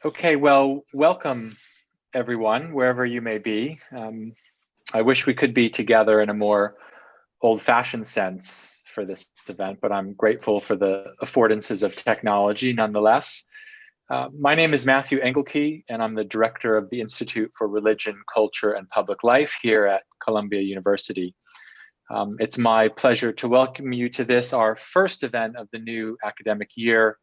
Okay, well, welcome everyone, wherever you may be. I wish we could be together in a more old-fashioned sense for this event, but I'm grateful for the affordances of technology nonetheless. My name is Matthew Engelke, and I'm the director of the Institute for Religion, Culture, and Public Life here at Columbia University. It's my pleasure to welcome you to this, our first event of the new academic year,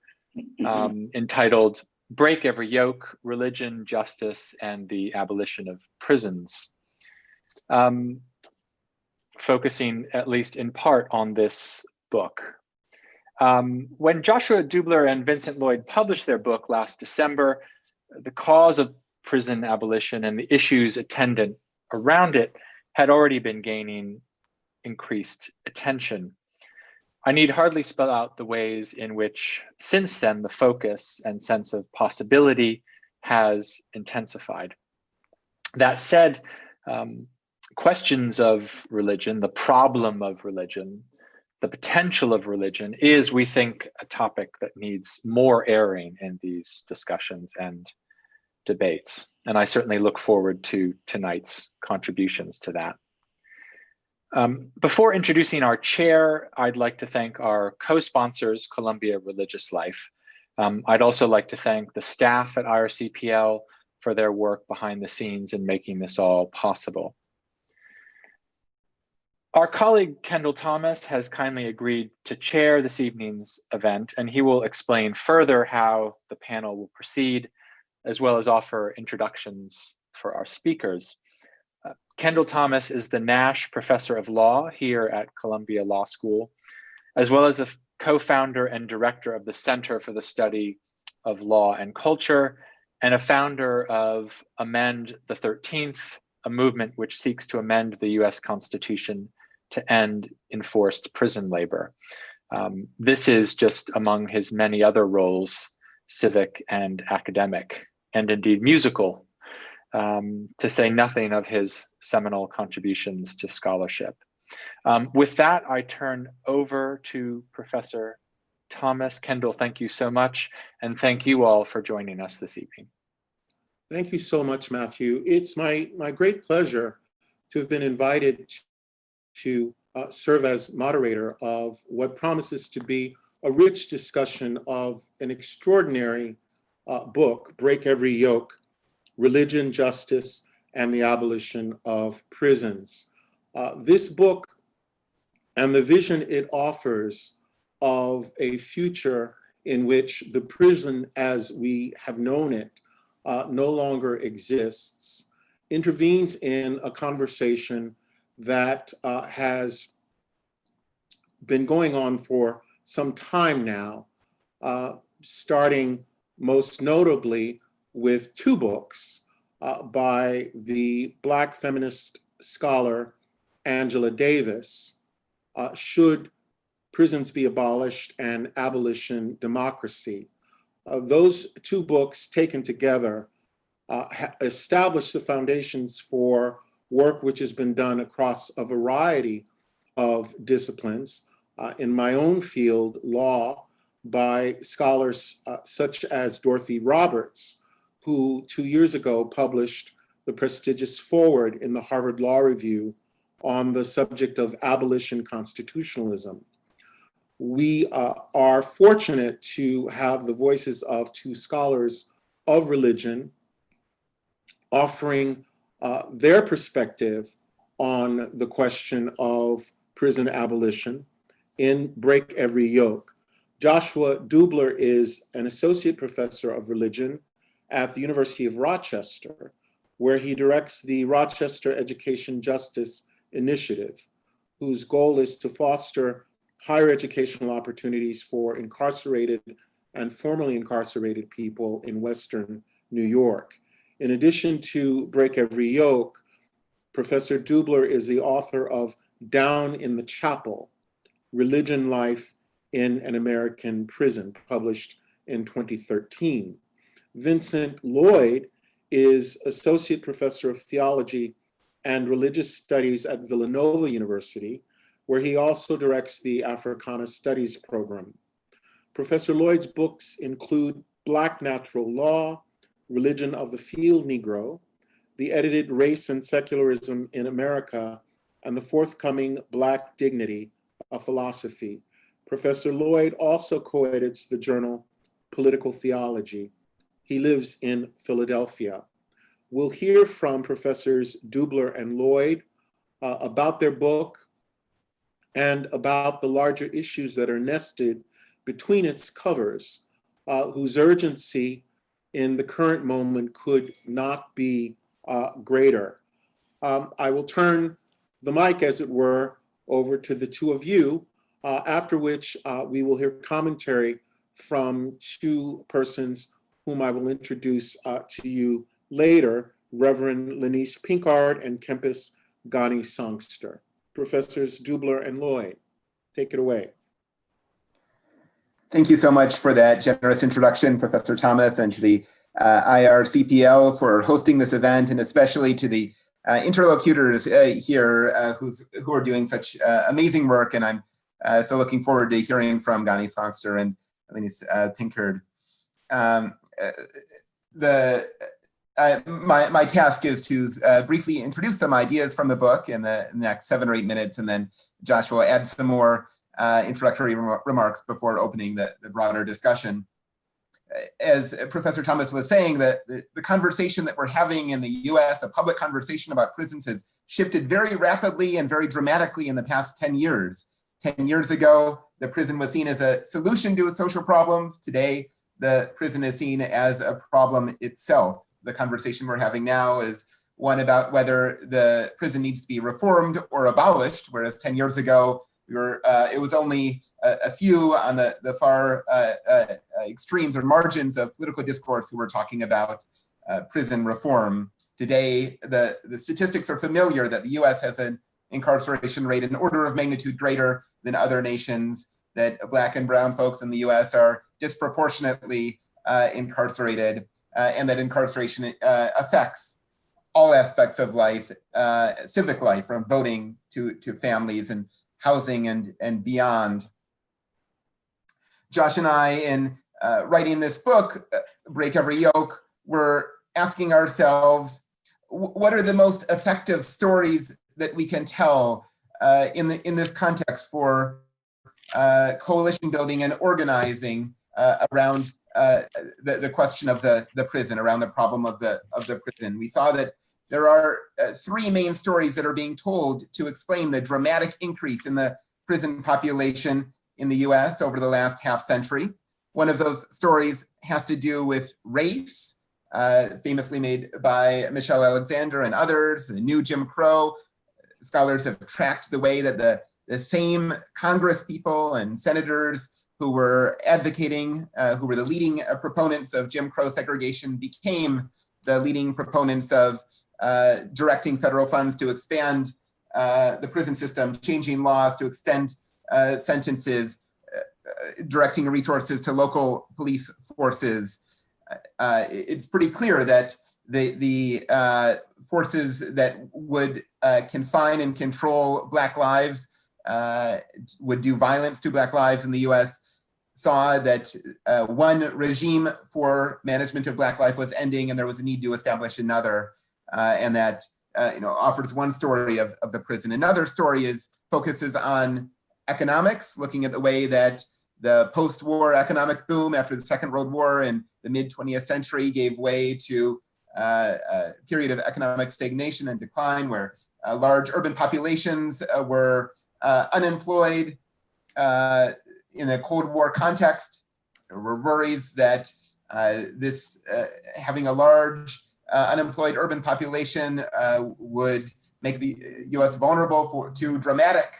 entitled Break Every Yoke, Religion, Justice, and the Abolition of Prisons. Focusing at least in part on this book. When Joshua Dubler and Vincent Lloyd published their book last December, the cause of prison abolition and the issues attendant around it had already been gaining increased attention. I need hardly spell out the ways in which, since then, the focus and sense of possibility has intensified. That said, questions of religion, the problem of religion, the potential of religion is, we think, a topic that needs more airing in these discussions and debates. And I certainly look forward to tonight's contributions to that. Before introducing our chair, I'd like to thank our co-sponsors, Columbia Religious Life. I'd also like to thank the staff at IRCPL for their work behind the scenes in making this all possible. Our colleague, Kendall Thomas, has kindly agreed to chair this evening's event, and he will explain further how the panel will proceed, as well as offer introductions for our speakers. Kendall Thomas is the Nash Professor of Law here at Columbia Law School, as well as the co-founder and director of the Center for the Study of Law and Culture, and a founder of Amend the 13th, a movement which seeks to amend the US Constitution to end enforced prison labor. This is just among his many other roles, civic and academic, and indeed musical, to say nothing of his seminal contributions to scholarship. With that, I turn over to Professor Thomas. Kendall, thank you so much, and thank you all for joining us this evening. Thank you so much, Matthew. It's my great pleasure to have been invited to serve as moderator of what promises to be a rich discussion of an extraordinary book, Break Every Yoke, Religion, Justice, and the Abolition of Prisons. This book and the vision it offers of a future in which the prison as we have known it no longer exists, intervenes in a conversation that has been going on for some time now, starting most notably with two books by the Black feminist scholar Angela Davis, Should Prisons Be Abolished and Abolition Democracy. Those two books taken together establish the foundations for work which has been done across a variety of disciplines. In my own field, law, by scholars such as Dorothy Roberts, who 2 years ago published the prestigious foreword in the Harvard Law Review on the subject of abolition constitutionalism. We are fortunate to have the voices of two scholars of religion offering their perspective on the question of prison abolition in Break Every Yoke. Joshua Dubler is an associate professor of religion at the University of Rochester, where he directs the Rochester Education Justice Initiative, whose goal is to foster higher educational opportunities for incarcerated and formerly incarcerated people in Western New York. In addition to Break Every Yoke, Professor Dubler is the author of Down in the Chapel, Religion, Life in an American Prison, published in 2013. Vincent Lloyd is Associate Professor of Theology and Religious Studies at Villanova University, where he also directs the Africana Studies program. Professor Lloyd's books include Black Natural Law, Religion of the Field Negro, the edited Race and Secularism in America, and the forthcoming Black Dignity, a Philosophy. Professor Lloyd also co-edits the journal Political Theology. He lives in Philadelphia. We'll hear from Professors Dubler and Lloyd about their book and about the larger issues that are nested between its covers, whose urgency in the current moment could not be greater. I will turn the mic, as it were, over to the two of you, after which we will hear commentary from two persons whom I will introduce to you later, Reverend Linus Pinkard and Kempis Ghani Songster. Professors Dubler and Lloyd, take it away. Thank you so much for that generous introduction, Professor Thomas, and to the IRCPL for hosting this event, and especially to the interlocutors here who are doing such amazing work. And I'm so looking forward to hearing from Ghani Songster and Linus Pinkard. My task is to briefly introduce some ideas from the book in the next 7 or 8 minutes, and then Josh will add some more introductory remarks before opening the broader discussion. As Professor Thomas was saying, the conversation that we're having in the US, a public conversation about prisons, has shifted very rapidly and very dramatically in the past 10 years. 10 years ago, the prison was seen as a solution to social problems. Today, the prison is seen as a problem itself. The conversation we're having now is one about whether the prison needs to be reformed or abolished, whereas 10 years ago, it was only a few on the far extremes or margins of political discourse who were talking about prison reform. Today, the statistics are familiar that the US has an incarceration rate an order of magnitude greater than other nations, that Black and brown folks in the US are disproportionately incarcerated, and that incarceration affects all aspects of life, civic life, from voting to families and housing and beyond. Josh and I, in writing this book, Break Every Yoke, were asking ourselves, what are the most effective stories that we can tell in this context for coalition building and organizing around the question of the prison, around the problem of the prison. We saw that there are 3 main stories that are being told to explain the dramatic increase in the prison population in the US over the last half century. One of those stories has to do with race, famously made by Michelle Alexander and others, the new Jim Crow. Scholars have tracked the way that the same Congress people and senators who were advocating, who were the leading proponents of Jim Crow segregation, became the leading proponents of directing federal funds to expand the prison system, changing laws to extend sentences, directing resources to local police forces. It's pretty clear that the forces that would confine and control Black lives, would do violence to Black lives in the US, saw that one regime for management of Black life was ending, and there was a need to establish another, and that offers one story of the prison. Another story focuses on economics, looking at the way that the post-war economic boom after the Second World War in the mid-20th century gave way to a period of economic stagnation and decline, where large urban populations were unemployed. In the Cold War context, there were worries that having a large unemployed urban population would make the US vulnerable to dramatic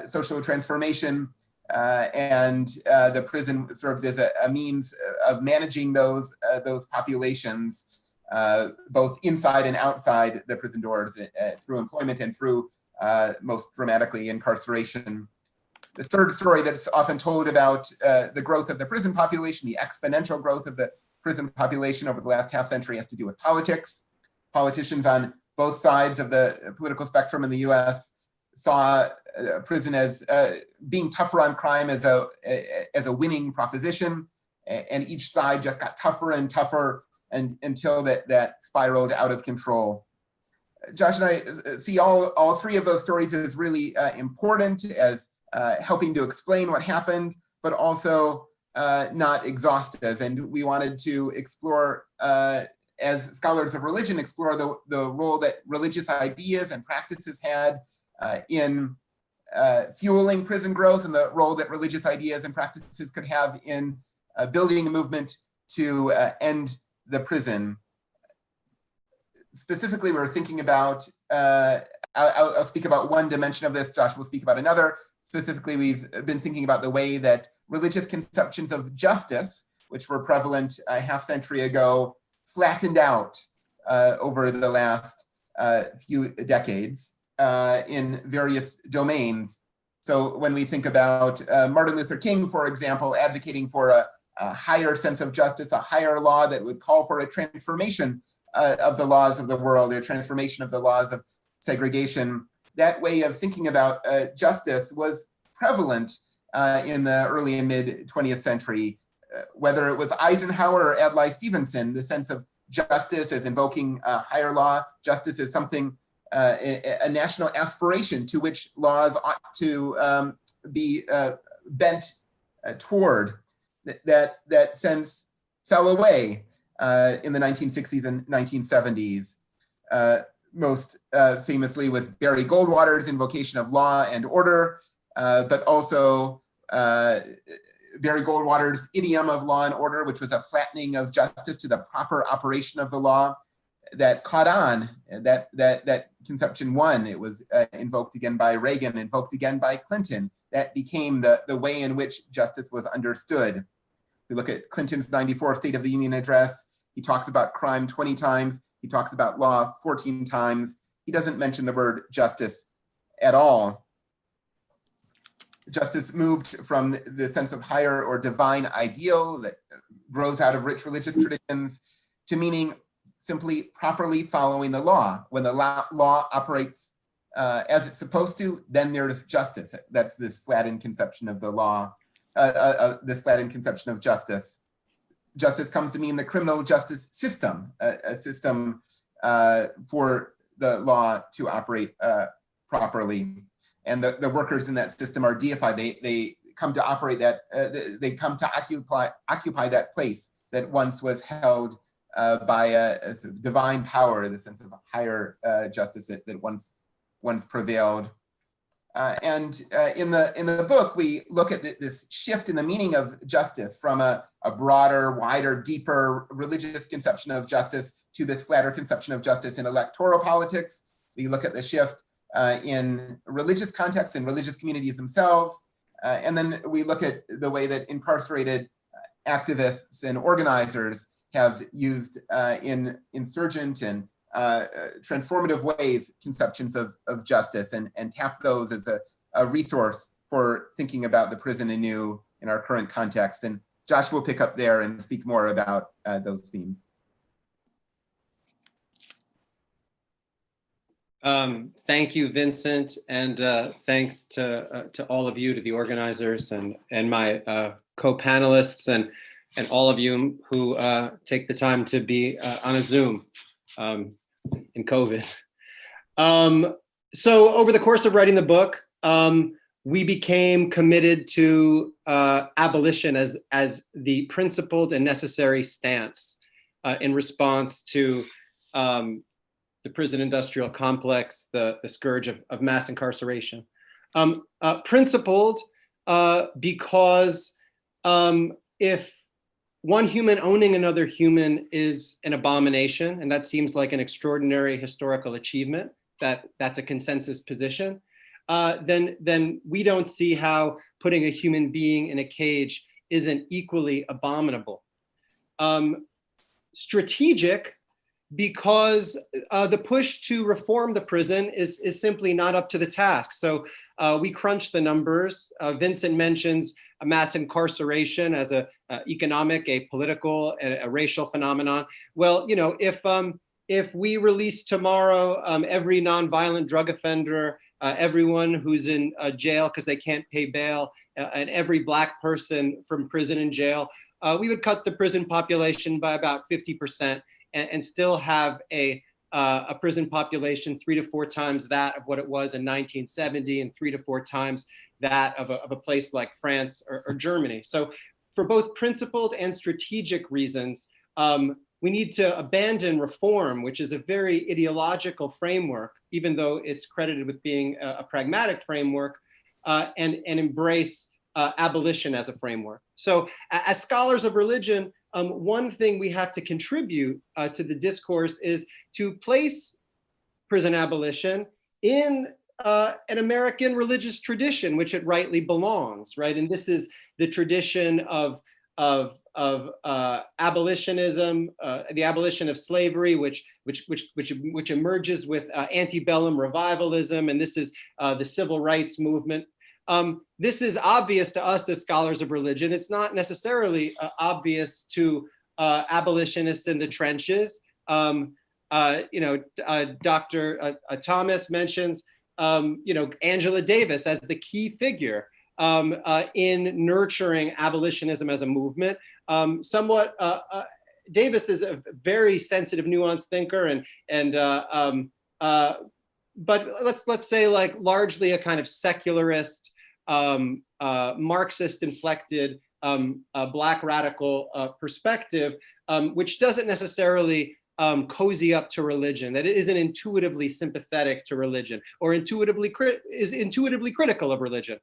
social transformation, and the prison served as a means of managing those populations, both inside and outside the prison doors, through employment and through, most dramatically, incarceration. The third story that's often told about the growth of the prison population, the exponential growth of the prison population over the last half century, has to do with politics. Politicians on both sides of the political spectrum in the US saw prison as being tougher on crime as a winning proposition, and each side just got tougher and tougher and until that spiraled out of control. Josh and I see all three of those stories as really important, as helping to explain what happened, but also not exhaustive. And we wanted to explore, as scholars of religion, explore the role that religious ideas and practices had in fueling prison growth, and the role that religious ideas and practices could have in building a movement to end the prison. Specifically, we're thinking about, I'll speak about one dimension of this, Josh will speak about another. Specifically, we've been thinking about the way that religious conceptions of justice, which were prevalent a half century ago, flattened out over the last few decades in various domains. So when we think about Martin Luther King, for example, advocating for a higher sense of justice, a higher law that would call for a transformation of the laws of the world, a transformation of the laws of segregation. That way of thinking about justice was prevalent in the early and mid 20th century, whether it was Eisenhower or Adlai Stevenson, the sense of justice as invoking a higher law, justice is something, a national aspiration to which laws ought to be bent toward. That sense fell away in the 1960s and 1970s, most famously with Barry Goldwater's invocation of law and order, but also Barry Goldwater's idiom of law and order, which was a flattening of justice to the proper operation of the law, that caught on. That conception won. It was invoked again by Reagan, invoked again by Clinton. That became the way in which justice was understood. We look at Clinton's '94 State of the Union address. He talks about crime 20 times. He talks about law 14 times. He doesn't mention the word justice at all. Justice moved from the sense of higher or divine ideal that grows out of rich religious traditions to meaning simply properly following the law. When the law operates as it's supposed to, then there's justice. That's this flattened conception of the law, this flattened conception of justice. Justice comes to mean the criminal justice system, a system for the law to operate properly. And the workers in that system are deified. They come to operate that, they come to occupy that place that once was held by a sort of divine power, the sense of higher justice that once prevailed. And in the book, we look at this shift in the meaning of justice from a broader, wider, deeper religious conception of justice to this flatter conception of justice in electoral politics. We look at the shift in religious contexts and religious communities themselves. And then we look at the way that incarcerated activists and organizers have used in insurgent and transformative ways conceptions of justice and tap those as a resource for thinking about the prison anew in our current context. And Josh will pick up there and speak more about those themes. Thank you, Vincent, and thanks to all of you, to the organizers and my co-panelists and all of you who take the time to be on a Zoom in COVID. So over the course of writing the book, we became committed to abolition as the principled and necessary stance in response to the prison industrial complex, the scourge of mass incarceration. Principled because if one human owning another human is an abomination, and that seems like an extraordinary historical achievement, that's a consensus position, then we don't see how putting a human being in a cage isn't equally abominable. Strategic because the push to reform the prison is simply not up to the task. So we crunch the numbers. Vincent mentions a mass incarceration as a economic, a political, a racial phenomenon. Well, you know, if we release tomorrow every nonviolent drug offender, everyone who's in jail because they can't pay bail, and every Black person from prison and jail, we would cut the prison population by about 50% and still have a prison population 3 to 4 times that of what it was in 1970 and 3 to 4 times that of a place like France or Germany. So for both principled and strategic reasons, we need to abandon reform, which is a very ideological framework, even though it's credited with being a pragmatic framework, and embrace abolition as a framework. So as scholars of religion, one thing we have to contribute to the discourse is to place prison abolition in an American religious tradition, which it rightly belongs, right? And this is the tradition of abolitionism, the abolition of slavery, which emerges with antebellum revivalism, and this is the civil rights movement. This is obvious to us as scholars of religion. It's not necessarily obvious to abolitionists in the trenches. Dr. Thomas mentions, Angela Davis as the key figure in nurturing abolitionism as a movement. Davis is a very sensitive, nuanced thinker, but let's say like largely a kind of secularist, Marxist-inflected, Black radical perspective, which doesn't necessarily cozy up to religion, that it isn't intuitively sympathetic to religion or is intuitively critical of religion.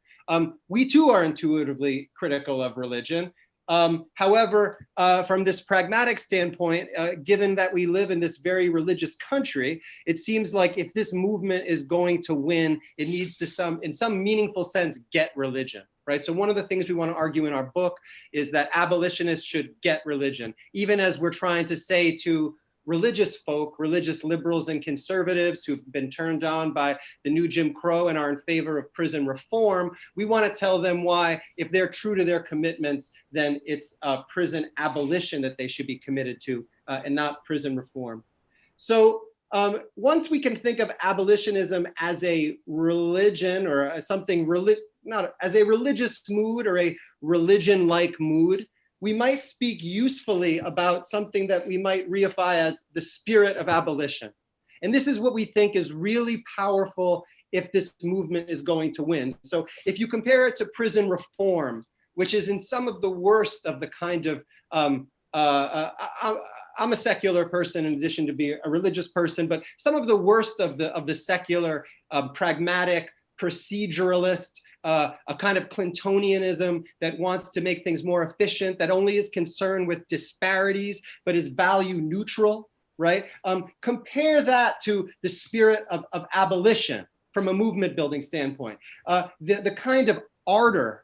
We too are intuitively critical of religion. However, from this pragmatic standpoint, given that we live in this very religious country, it seems like if this movement is going to win, it needs to in some meaningful sense, get religion, right? So one of the things we want to argue in our book is that abolitionists should get religion, even as we're trying to say to religious folk, religious liberals and conservatives who've been turned on by the new Jim Crow and are in favor of prison reform. We want to tell them why, if they're true to their commitments, then it's prison abolition that they should be committed to and not prison reform. So once we can think of abolitionism as a religion or as something, not as a religious mood or a religion-like mood, we might speak usefully about something that we might reify as the spirit of abolition. And this is what we think is really powerful if this movement is going to win. So if you compare it to prison reform, which is in some of the worst of the kind of, I'm a secular person in addition to being a religious person, but some of the worst of the secular, pragmatic, proceduralist, a kind of Clintonianism that wants to make things more efficient, that only is concerned with disparities, but is value neutral, right? Compare that to the spirit of abolition from a movement building standpoint. The kind of ardor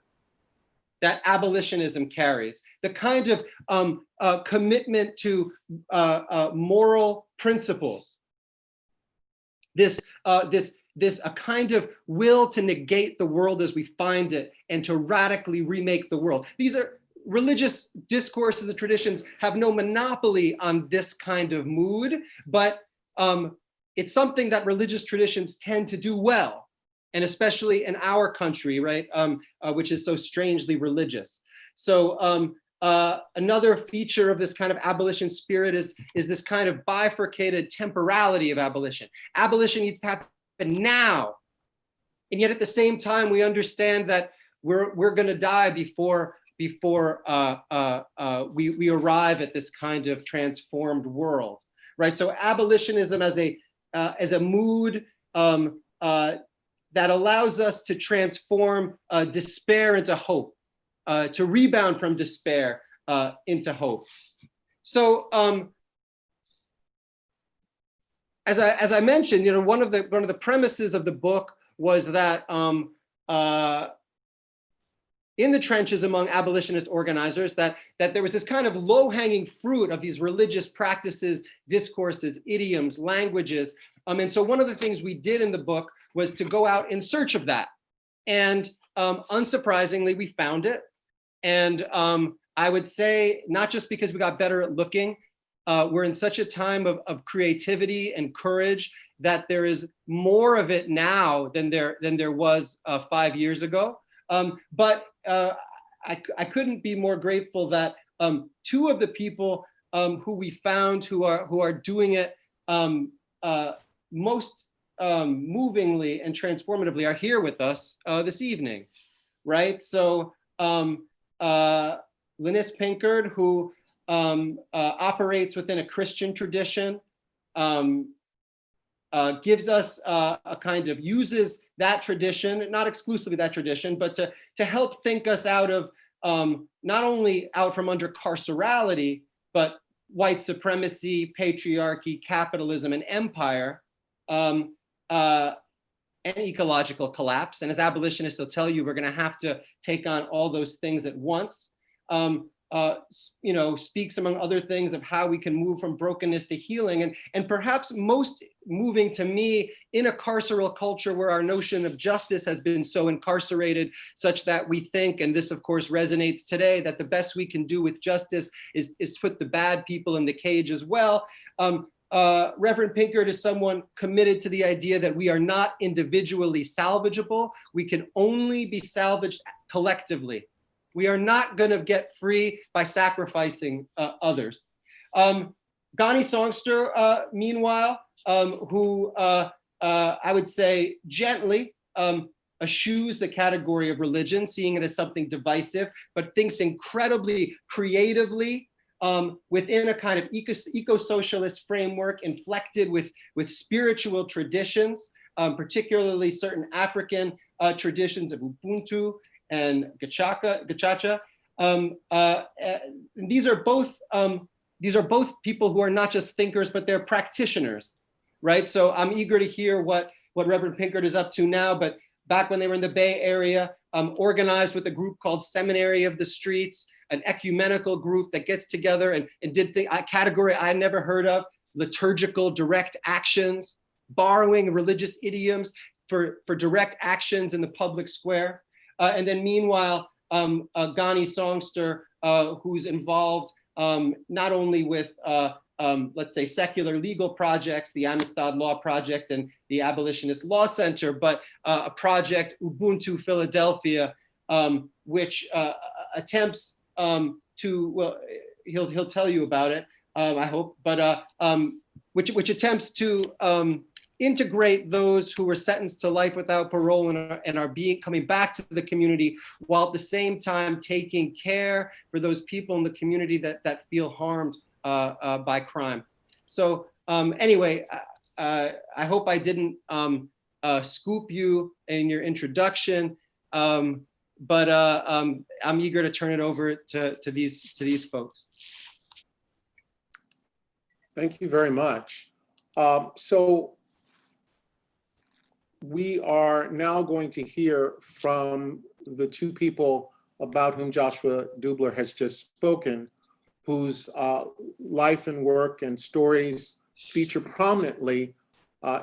that abolitionism carries, the kind of commitment to moral principles, this a kind of will to negate the world as we find it and to radically remake the world. These are religious discourses and traditions have no monopoly on this kind of mood, but it's something that religious traditions tend to do well, and especially in our country, right, which is so strangely religious. So another feature of this kind of abolition spirit is this kind of bifurcated temporality of abolition. Abolition needs to happen now, and yet at the same time we understand that we're going to die before we arrive at this kind of transformed world, right? So abolitionism as a mood that allows us to transform despair into hope, to rebound from despair into hope. So as I mentioned, one of the premises of the book was that in the trenches among abolitionist organizers, that there was this kind of low-hanging fruit of these religious practices, discourses, idioms, languages. And so one of the things we did in the book was to go out in search of that. And unsurprisingly, we found it. And I would say, not just because we got better at looking, we're in such a time of creativity and courage that there is more of it now than there was 5 years ago. But I couldn't be more grateful that two of the people who we found who are doing it most movingly and transformatively are here with us this evening, right? So Linus Pinkard, who operates within a Christian tradition, gives us a kind of, uses that tradition, not exclusively that tradition, but to help think us out of, not only out from under carcerality, but white supremacy, patriarchy, capitalism, and empire, and ecological collapse. And as abolitionists, they'll tell you, we're gonna have to take on all those things at once. Speaks among other things of how we can move from brokenness to healing. And perhaps most moving to me in a carceral culture where our notion of justice has been so incarcerated, such that we think, and this of course resonates today, that the best we can do with justice is to put the bad people in the cage as well. Reverend Pinkard is someone committed to the idea that we are not individually salvageable. We can only be salvaged collectively. We are not going to get free by sacrificing others. Ghani Songster, meanwhile, who I would say gently eschews the category of religion, seeing it as something divisive, but thinks incredibly creatively within a kind of eco-socialist framework inflected with spiritual traditions, particularly certain African traditions of Ubuntu and Gachacha. These are both people who are not just thinkers, but they're practitioners, right? So I'm eager to hear what Reverend Pinkard is up to now, but back when they were in the Bay Area, organized with a group called Seminary of the Streets, an ecumenical group that gets together and did a category I never heard of, liturgical direct actions, borrowing religious idioms for direct actions in the public square. And then meanwhile, Ghani Songster, who's involved not only with, let's say, secular legal projects, the Amistad Law Project and the Abolitionist Law Center, but a project, Ubuntu Philadelphia, which attempts to, well, he'll tell you about it, I hope, but which attempts to integrate those who were sentenced to life without parole and are coming back to the community, while at the same time taking care for those people in the community that feel harmed by crime. So anyway, I hope I didn't scoop you in your introduction, but I'm eager to turn it over to these folks. Thank you very much. So we are now going to hear from the two people about whom Joshua Dubler has just spoken, whose life and work and stories feature prominently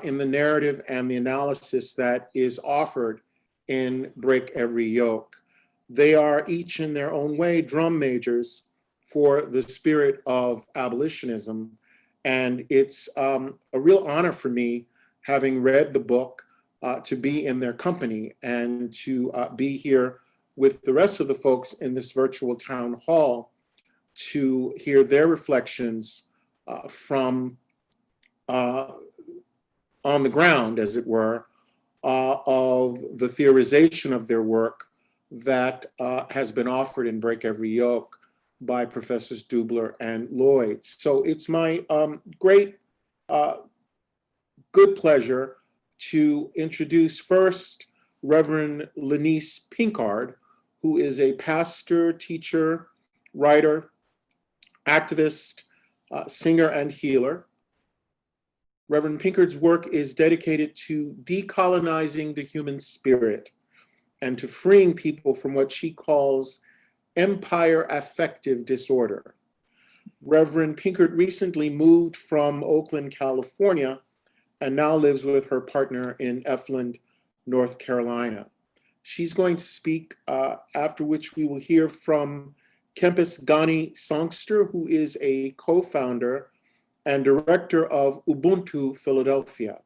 in the narrative and the analysis that is offered in Break Every Yoke. They are each in their own way drum majors for the spirit of abolitionism. And it's a real honor for me, having read the book, to be in their company and to be here with the rest of the folks in this virtual town hall to hear their reflections from on the ground, as it were, of the theorization of their work that has been offered in Break Every Yoke by Professors Dubler and Lloyd. So it's my great good pleasure to introduce first Reverend Linus Pinkard, who is a pastor, teacher, writer, activist, singer, and healer. Reverend Pinkard's work is dedicated to decolonizing the human spirit and to freeing people from what she calls empire affective disorder. Reverend Pinkard recently moved from Oakland, California, and now lives with her partner in Efland, North Carolina. She's going to speak, after which we will hear from Kempis Ghani Songster, who is a co-founder and director of Ubuntu Philadelphia.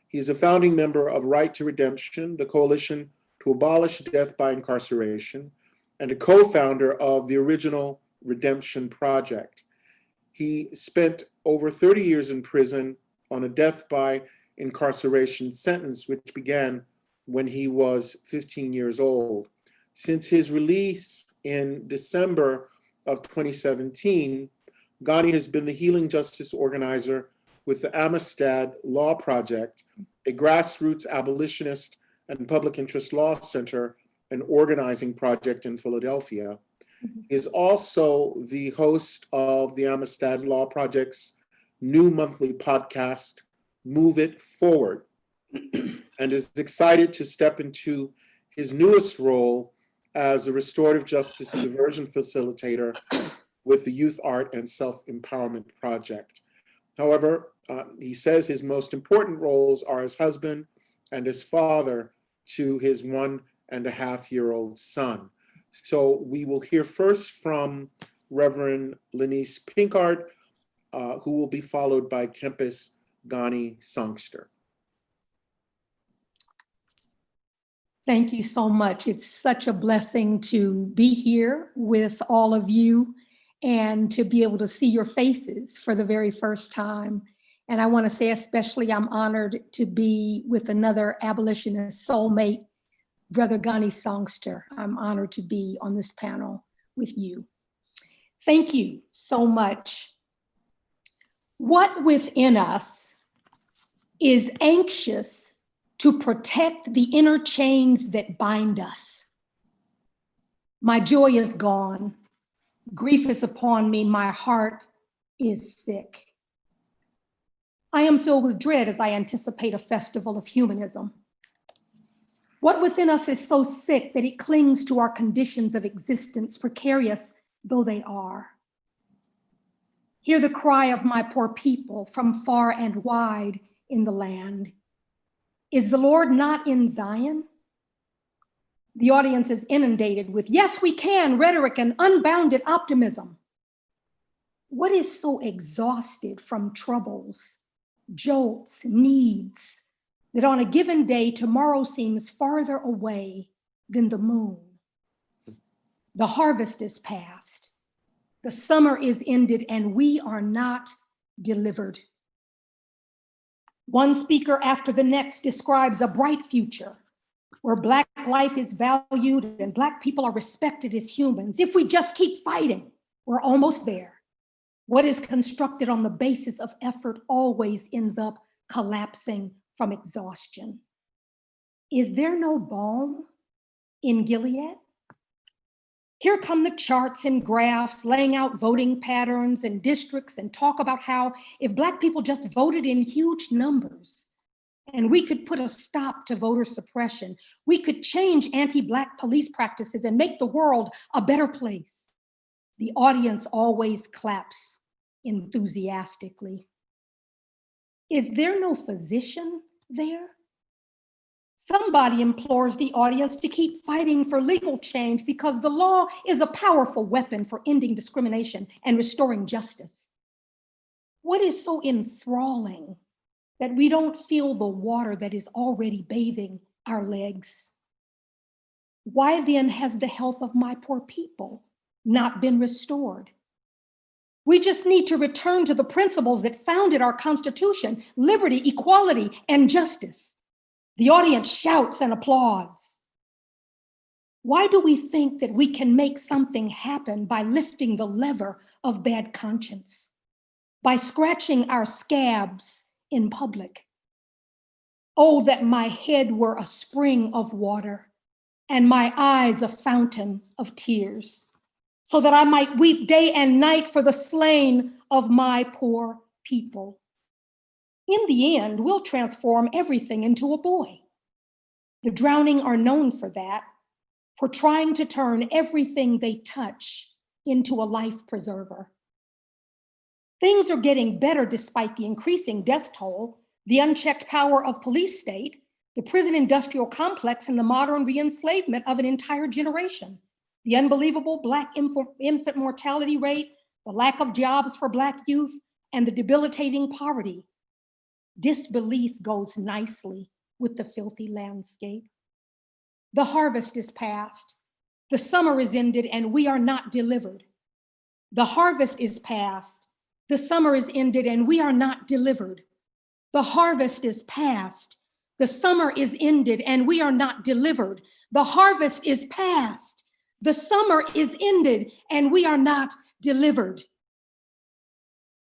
He's a founding member of Right to Redemption, the coalition to abolish death by incarceration, and a co-founder of the original Redemption Project. He spent over 30 years in prison on a death by incarceration sentence, which began when he was 15 years old. Since his release in December of 2017, Ghani has been the healing justice organizer with the Amistad Law Project, a grassroots abolitionist and public interest law center and organizing project in Philadelphia. He is also the host of the Amistad Law Project's new monthly podcast, Move It Forward, and is excited to step into his newest role as a restorative justice diversion facilitator with the Youth Art and Self-Empowerment Project. However, he says his most important roles are as husband and as father to his 1.5-year-old son. So we will hear first from Reverend Linus Pinkard, who will be followed by Kempis, Ghani, Songster. Thank you so much. It's such a blessing to be here with all of you and to be able to see your faces for the very first time. And I want to say especially I'm honored to be with another abolitionist soulmate, Brother Ghani Songster. I'm honored to be on this panel with you. Thank you so much. What within us is anxious to protect the inner chains that bind us? My joy is gone. Grief is upon me. My heart is sick. I am filled with dread as I anticipate a festival of humanism. What within us is so sick that it clings to our conditions of existence, precarious though they are? Hear the cry of my poor people from far and wide in the land. Is the Lord not in Zion? The audience is inundated with "yes, we can" rhetoric and unbounded optimism. What is so exhausted from troubles, jolts, needs, that on a given day, tomorrow seems farther away than the moon? The harvest is past. The summer is ended and we are not delivered. One speaker after the next describes a bright future where Black life is valued and Black people are respected as humans. If we just keep fighting, we're almost there. What is constructed on the basis of effort always ends up collapsing from exhaustion. Is there no balm in Gilead? Here come the charts and graphs laying out voting patterns and districts and talk about how if Black people just voted in huge numbers and we could put a stop to voter suppression, we could change anti-Black police practices and make the world a better place. The audience always claps enthusiastically. Is there no physician there? Somebody implores the audience to keep fighting for legal change because the law is a powerful weapon for ending discrimination and restoring justice. What is so enthralling that we don't feel the water that is already bathing our legs? Why then has the health of my poor people not been restored? We just need to return to the principles that founded our Constitution: liberty, equality, and justice. The audience shouts and applauds. Why do we think that we can make something happen by lifting the lever of bad conscience, by scratching our scabs in public? Oh, that my head were a spring of water and my eyes a fountain of tears, so that I might weep day and night for the slain of my poor people. In the end, we'll transform everything into a boy. The drowning are known for that, for trying to turn everything they touch into a life preserver. Things are getting better despite the increasing death toll, the unchecked power of police state, the prison industrial complex, and the modern re-enslavement of an entire generation, the unbelievable Black infant mortality rate, the lack of jobs for Black youth, and the debilitating poverty. Disbelief goes nicely with the filthy landscape. The harvest is past, the summer is ended, and we are not delivered. The harvest is past, the summer is ended, and we are not delivered. The harvest is past, the summer is ended, and we are not delivered. The harvest is past, the summer is ended, and we are not delivered.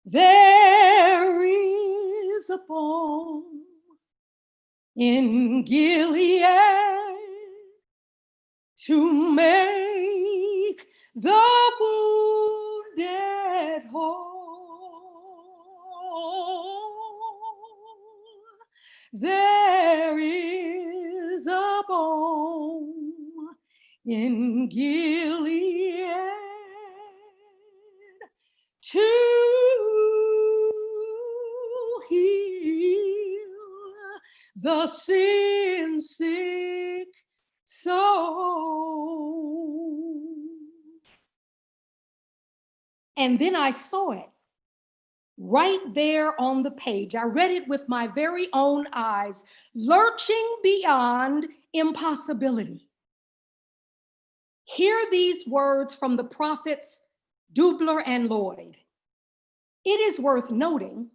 There is a balm in Gilead to make the wounded whole. There is a balm in Gilead to heal the sin-sick soul. And then I saw it right there on the page. I read it with my very own eyes, lurching beyond impossibility. Hear these words from the prophets Dubler and Lloyd. It is worth noting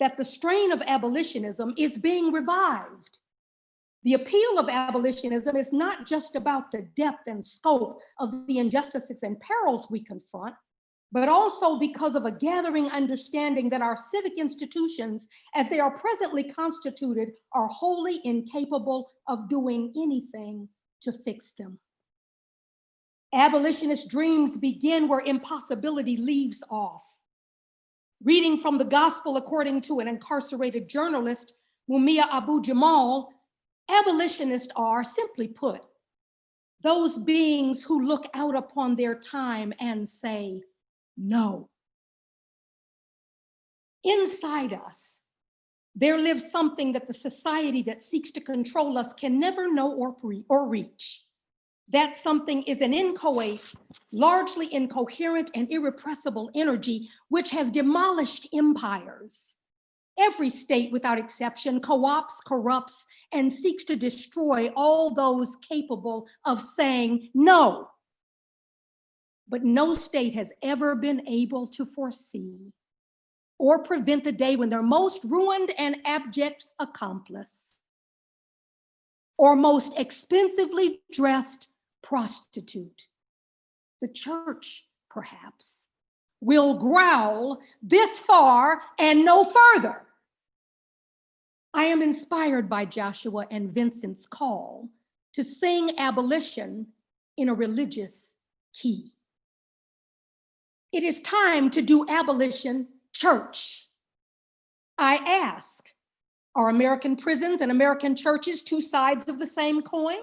that the strain of abolitionism is being revived. The appeal of abolitionism is not just about the depth and scope of the injustices and perils we confront, but also because of a gathering understanding that our civic institutions, as they are presently constituted, are wholly incapable of doing anything to fix them. Abolitionist dreams begin where impossibility leaves off. Reading from the Gospel according to an incarcerated journalist, Mumia Abu-Jamal, abolitionists are, simply put, those beings who look out upon their time and say, no. Inside us, there lives something that the society that seeks to control us can never know or reach. That something is an inchoate, largely incoherent and irrepressible energy which has demolished empires. Every state without exception co-opts, corrupts, and seeks to destroy all those capable of saying no. But no state has ever been able to foresee or prevent the day when their most ruined and abject accomplice, or most expensively dressed prostitute, the church perhaps, will growl this far and no further. I am inspired by Joshua and Vincent's call to sing abolition in a religious key. It is time to do abolition church. I ask, are American prisons and American churches two sides of the same coin?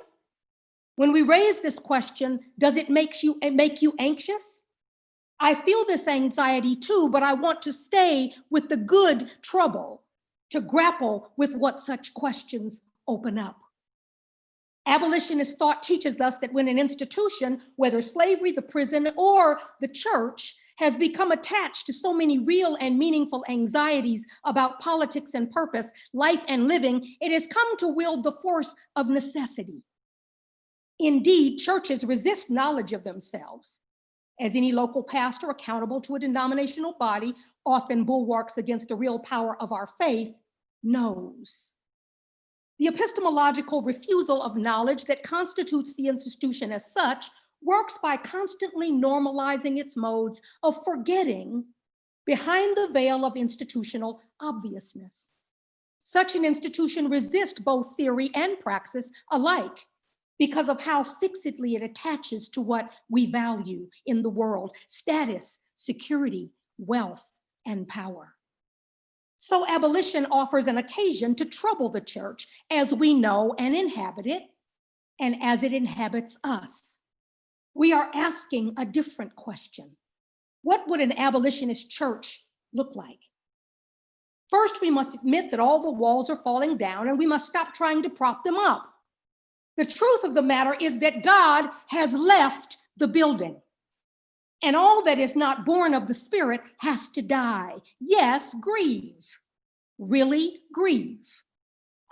When we raise this question, does it make you anxious? I feel this anxiety too, but I want to stay with the good trouble to grapple with what such questions open up. Abolitionist thought teaches us that when an institution, whether slavery, the prison, or the church, has become attached to so many real and meaningful anxieties about politics and purpose, life and living, it has come to wield the force of necessity. Indeed, churches resist knowledge of themselves. As any local pastor accountable to a denominational body, often bulwarks against the real power of our faith, knows. The epistemological refusal of knowledge that constitutes the institution as such works by constantly normalizing its modes of forgetting behind the veil of institutional obviousness. Such an institution resists both theory and praxis alike because of how fixedly it attaches to what we value in the world: status, security, wealth, and power. So abolition offers an occasion to trouble the church as we know and inhabit it, and as it inhabits us. We are asking a different question. What would an abolitionist church look like? First, we must admit that all the walls are falling down and we must stop trying to prop them up. The truth of the matter is that God has left the building, and all that is not born of the Spirit has to die. Yes, grieve. Really grieve.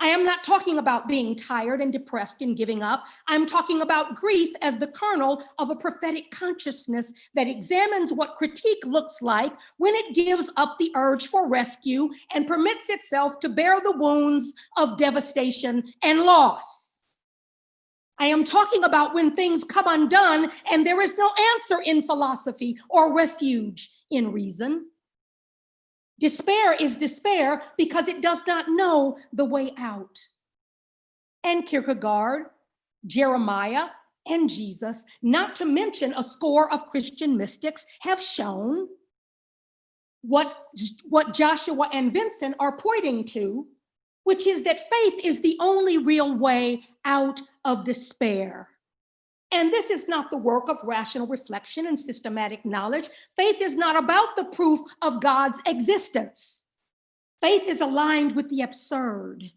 I am not talking about being tired and depressed and giving up. I'm talking about grief as the kernel of a prophetic consciousness that examines what critique looks like when it gives up the urge for rescue and permits itself to bear the wounds of devastation and loss. I am talking about when things come undone and there is no answer in philosophy or refuge in reason. Despair is despair because it does not know the way out. And Kierkegaard, Jeremiah, and Jesus, not to mention a score of Christian mystics, have shown what Joshua and Vincent are pointing to, which is that faith is the only real way out of despair. And this is not the work of rational reflection and systematic knowledge. Faith is not about the proof of God's existence. Faith is aligned with the absurd,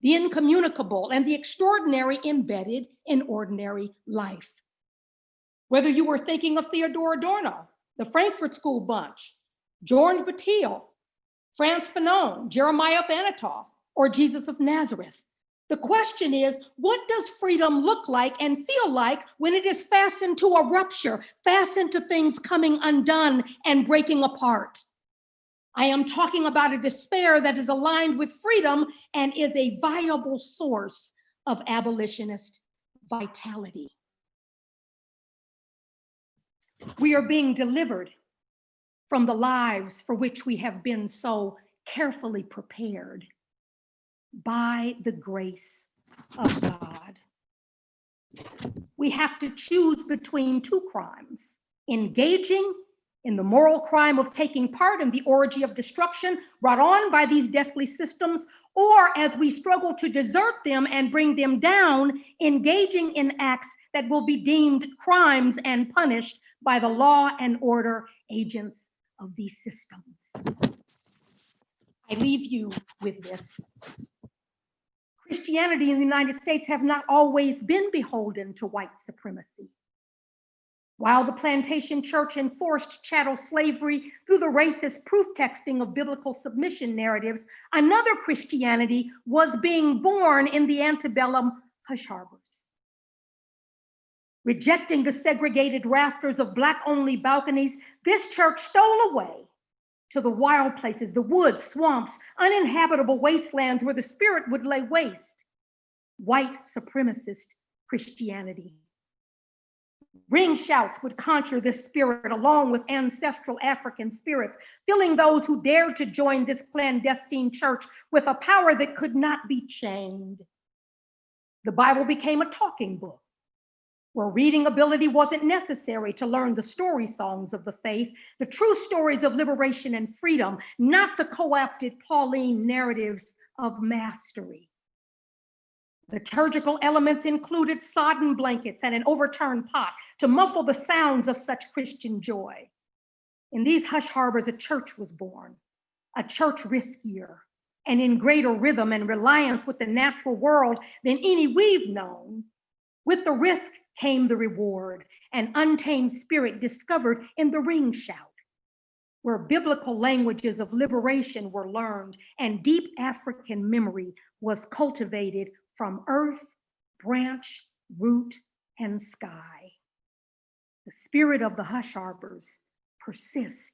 the incommunicable, and the extraordinary embedded in ordinary life. Whether you were thinking of Theodore Adorno, the Frankfurt School Bunch, George Bataille, Frantz Fanon, Jeremiah of Anatov, or Jesus of Nazareth, the question is, what does freedom look like and feel like when it is fastened to a rupture, fastened to things coming undone and breaking apart? I am talking about a despair that is aligned with freedom and is a viable source of abolitionist vitality. We are being delivered from the lives for which we have been so carefully prepared by the grace of God. We have to choose between two crimes: engaging in the moral crime of taking part in the orgy of destruction brought on by these deathly systems, or as we struggle to desert them and bring them down, engaging in acts that will be deemed crimes and punished by the law and order agents of these systems. I leave you with this. Christianity in the United States have not always been beholden to white supremacy. While the plantation church enforced chattel slavery through the racist proof texting of biblical submission narratives, another Christianity was being born in the antebellum hush harbors. Rejecting the segregated rafters of Black-only balconies, this church stole away to the wild places, the woods, swamps, uninhabitable wastelands where the spirit would lay waste. White supremacist Christianity. Ring shouts would conjure this spirit along with ancestral African spirits, filling those who dared to join this clandestine church with a power that could not be chained. The Bible became a talking book, where reading ability wasn't necessary to learn the story songs of the faith, the true stories of liberation and freedom, not the co-opted Pauline narratives of mastery. Liturgical elements included sodden blankets and an overturned pot to muffle the sounds of such Christian joy. In these hush harbors, a church was born, a church riskier and in greater rhythm and reliance with the natural world than any we've known. With the risk came the reward, an untamed spirit discovered in the ring shout, where biblical languages of liberation were learned and deep African memory was cultivated from earth, branch, root, and sky. The spirit of the hush harbors persist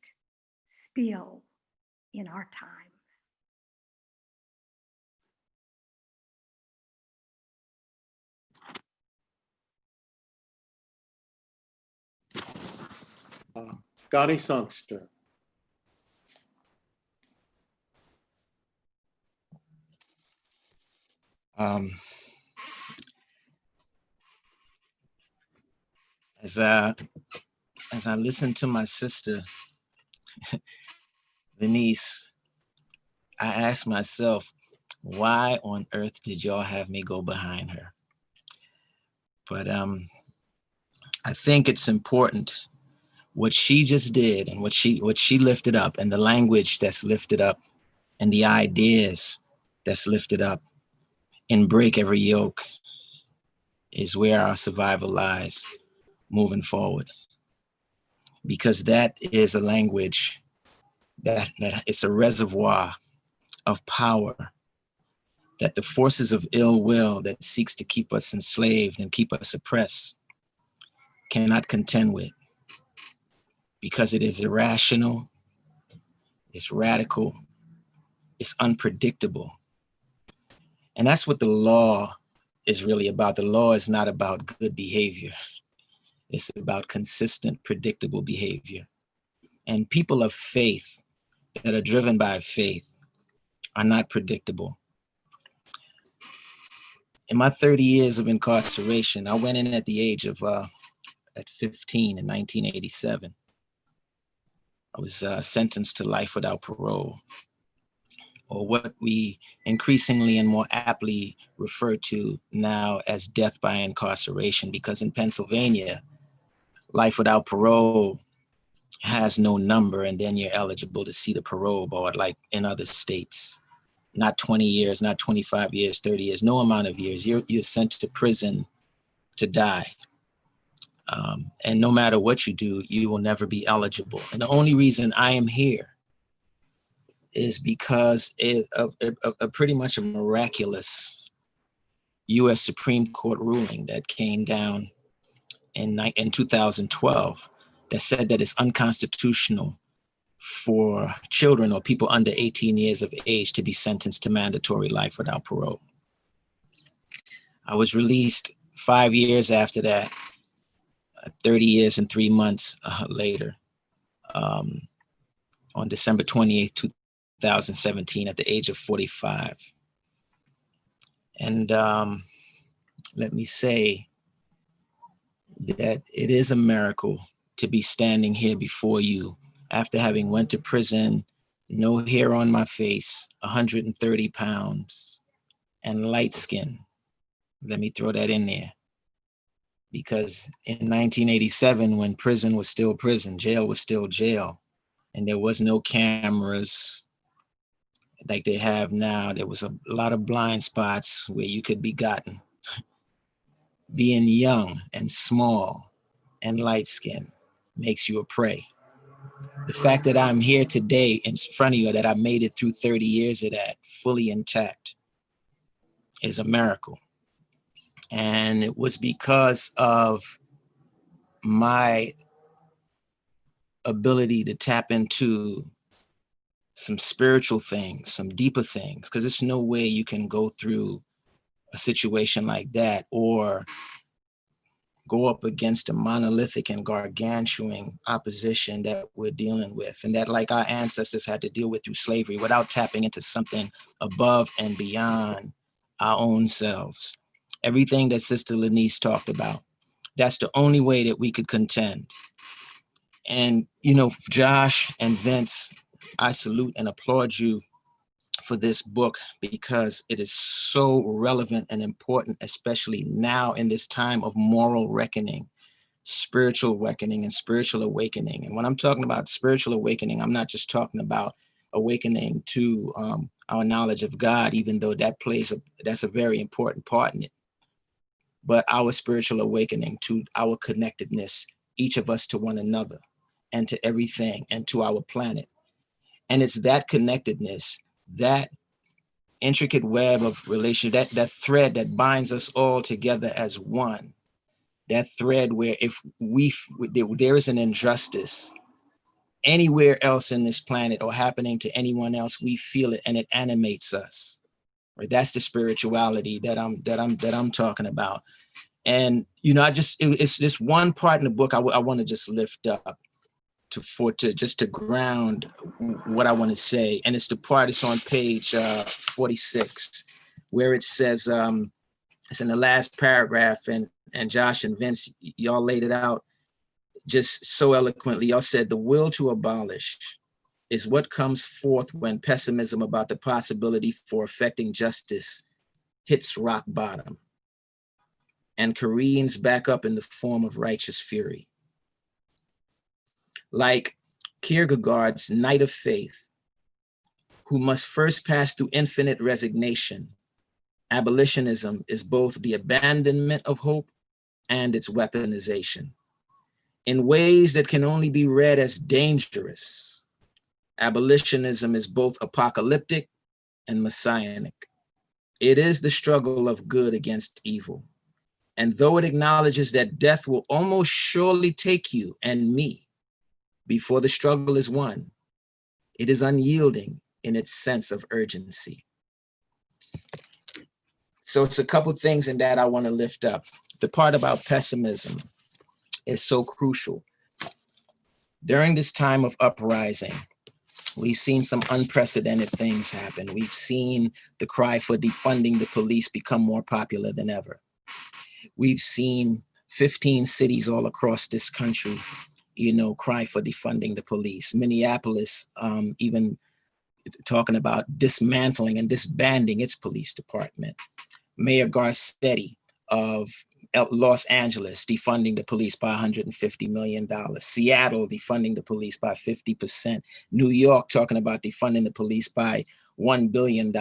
still in our time. Ghani Songster. As I listened to my sister, Laniece, I asked myself, why on earth did y'all have me go behind her? But I think it's important what she just did and what she lifted up, and the language that's lifted up and the ideas that's lifted up in Break Every Yoke is where our survival lies moving forward. Because that is a language that it's a reservoir of power that the forces of ill will that seeks to keep us enslaved and keep us oppressed cannot contend with, because it is irrational, it's radical, it's unpredictable. And that's what the law is really about. The law is not about good behavior. It's about consistent, predictable behavior. And people of faith that are driven by faith are not predictable. In my 30 years of incarceration, I went in at the age of, at 15 in 1987. I was sentenced to life without parole, or what we increasingly and more aptly refer to now as death by incarceration, because in Pennsylvania, life without parole has no number, and then you're eligible to see the parole board like in other states. Not 20 years, not 25 years, 30 years, no amount of years. You're sent to prison to die. And no matter what you do, you will never be eligible. And the only reason I am here is because of pretty much a miraculous US Supreme Court ruling that came down in 2012 that said that it's unconstitutional for children or people under 18 years of age to be sentenced to mandatory life without parole. I was released 5 years after that, 30 years and 3 months later, on December 28th, 2017, at the age of 45. And let me say that it is a miracle to be standing here before you after having went to prison, no hair on my face, 130 pounds, and light skin. Let me throw that in there. Because in 1987, when prison was still prison, jail was still jail, and there was no cameras like they have now, there was a lot of blind spots where you could be gotten. Being young and small and light-skinned makes you a prey. The fact that I'm here today in front of you, that I made it through 30 years of that fully intact, is a miracle. And it was because of my ability to tap into some spiritual things, some deeper things, because there's no way you can go through a situation like that or go up against a monolithic and gargantuan opposition that we're dealing with, and that, like our ancestors had to deal with through slavery, without tapping into something above and beyond our own selves. Everything that Sister Laniece talked about, that's the only way that we could contend. And, you know, Josh and Vince, I salute and applaud you for this book, because it is so relevant and important, especially now in this time of moral reckoning, spiritual reckoning, and spiritual awakening. And when I'm talking about spiritual awakening, I'm not just talking about awakening to our knowledge of God, even though that's a very important part in it, but our spiritual awakening to our connectedness, each of us to one another and to everything and to our planet. And it's that connectedness, that intricate web of relation, that thread that binds us all together as one, that thread where if there is an injustice anywhere else in this planet or happening to anyone else, we feel it and it animates us. Right? That's the spirituality that I'm talking about. And, you know, it's this one part in the book I want to just lift up to ground what I want to say. And it's the part, it's on page 46, where it says, it's in the last paragraph, and Josh and Vince, y'all laid it out just so eloquently. Y'all said, the will to abolish is what comes forth when pessimism about the possibility for effecting justice hits rock bottom and careens back up in the form of righteous fury. Like Kierkegaard's Knight of Faith, who must first pass through infinite resignation, abolitionism is both the abandonment of hope and its weaponization. In ways that can only be read as dangerous, abolitionism is both apocalyptic and messianic. It is the struggle of good against evil. And though it acknowledges that death will almost surely take you and me before the struggle is won, it is unyielding in its sense of urgency. So it's a couple things in that I want to lift up. The part about pessimism is so crucial. During this time of uprising, we've seen some unprecedented things happen. We've seen the cry for defunding the police become more popular than ever. We've seen 15 cities all across this country, cry for defunding the police. Minneapolis, even talking about dismantling and disbanding its police department. Mayor Garcetti of Los Angeles defunding the police by $150 million. Seattle defunding the police by 50%. New York talking about defunding the police by $1 billion.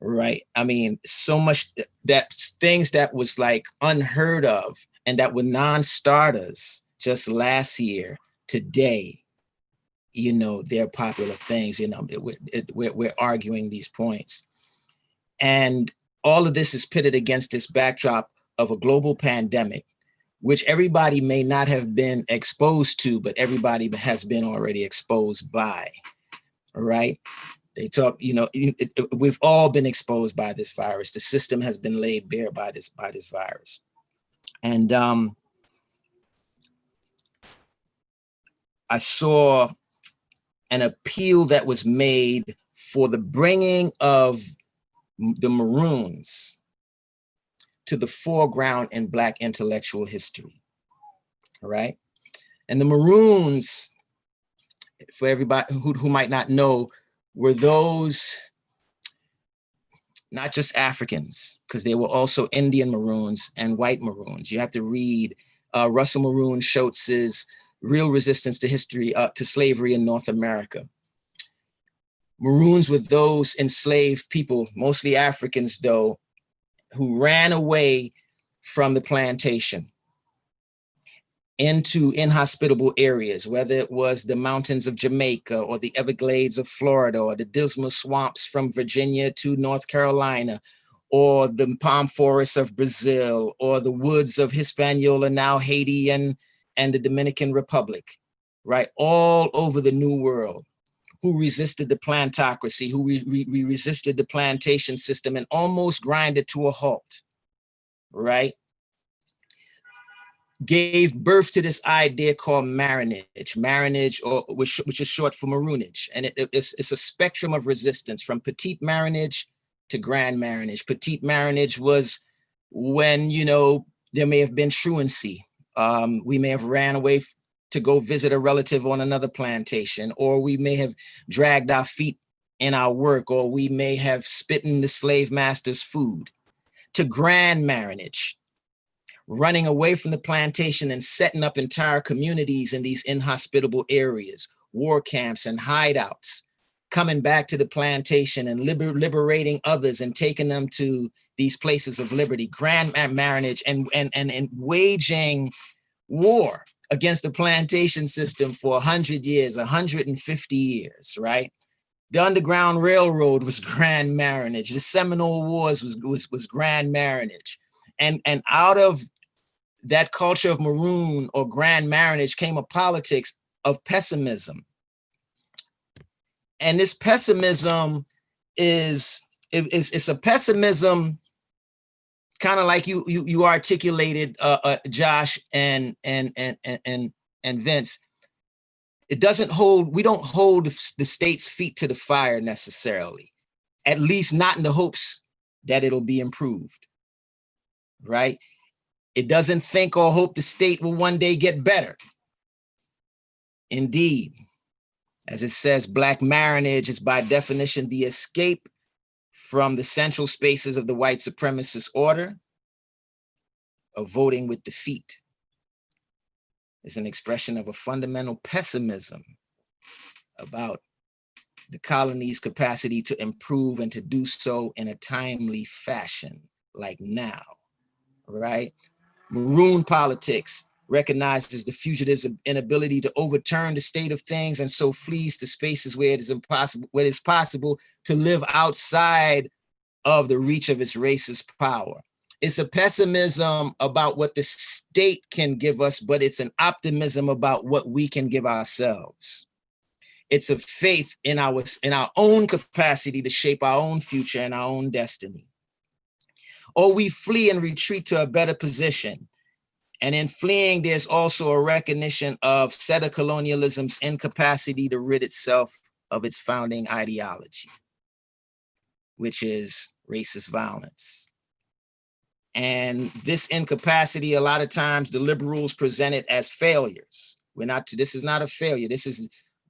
Right? I mean, so much that things that was like unheard of and that were non-starters just last year, today, they're popular things. We're arguing these points. And all of this is pitted against this backdrop of a global pandemic, which everybody may not have been exposed to, but everybody has been already exposed by, right? They talk, we've all been exposed by this virus. The system has been laid bare by this virus. And I saw an appeal that was made for the bringing of the Maroons to the foreground in Black intellectual history, all right? And the Maroons, for everybody who might not know, were those, not just Africans, because there were also Indian Maroons and white Maroons. You have to read Russell Maroon Schultz's Real Resistance to History, to Slavery in North America. Maroons were those enslaved people, mostly Africans though, who ran away from the plantation into inhospitable areas, whether it was the mountains of Jamaica or the Everglades of Florida or the dismal swamps from Virginia to North Carolina, or the palm forests of Brazil, or the woods of Hispaniola, now Haiti and the Dominican Republic, right? All over the New World, who resisted the plantocracy, who resisted the plantation system and almost grinded to a halt, right? Gave birth to this idea called marronage, which is short for maroonage. And it's a spectrum of resistance from petite marronage to grand marronage. Petite marronage was when, there may have been truancy. We may have ran away to go visit a relative on another plantation, or we may have dragged our feet in our work, or we may have spitten the slave master's food. To grand marronage, running away from the plantation and setting up entire communities in these inhospitable areas, war camps and hideouts, coming back to the plantation and liberating others and taking them to these places of liberty, grand marronage, and waging war against the plantation system for 100 years, 150 years, right? The Underground Railroad was grand marronage. The Seminole Wars was grand marronage. And out of that culture of maroon or grand marronage came a politics of pessimism. And this pessimism it's a pessimism kind of like you articulated, Josh and Vince. We don't hold the state's feet to the fire necessarily, at least not in the hopes that it'll be improved, right? It doesn't think or hope the state will one day get better. Indeed, as it says, Black marronage is by definition the escape from the central spaces of the white supremacist order of voting with the feet. It's an expression of a fundamental pessimism about the colony's capacity to improve and to do so in a timely fashion, like now, right? Maroon politics recognizes the fugitive's inability to overturn the state of things and so flees to spaces where it is possible to live outside of the reach of its racist power. It's a pessimism about what the state can give us, but it's an optimism about what we can give ourselves. It's a faith in our own capacity to shape our own future and our own destiny. Or we flee and retreat to a better position. And in fleeing, there's also a recognition of settler-colonialism's incapacity to rid itself of its founding ideology, which is racist violence. And this incapacity, a lot of times the liberals present it as failures. This is not a failure.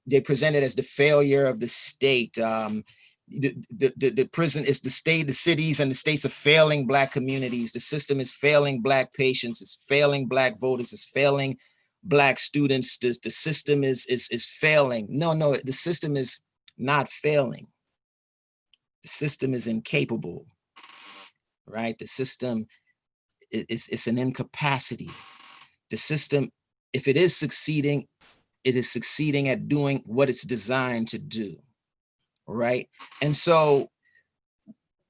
They present it as the failure of the state. The prison is the state, the cities and the states are failing Black communities. The system is failing Black patients, it's failing Black voters, it's failing Black students. The system is failing. No, the system is not failing. The system is incapable, right? The system it's an incapacity. The system, if it is succeeding at doing what it's designed to do, right? And so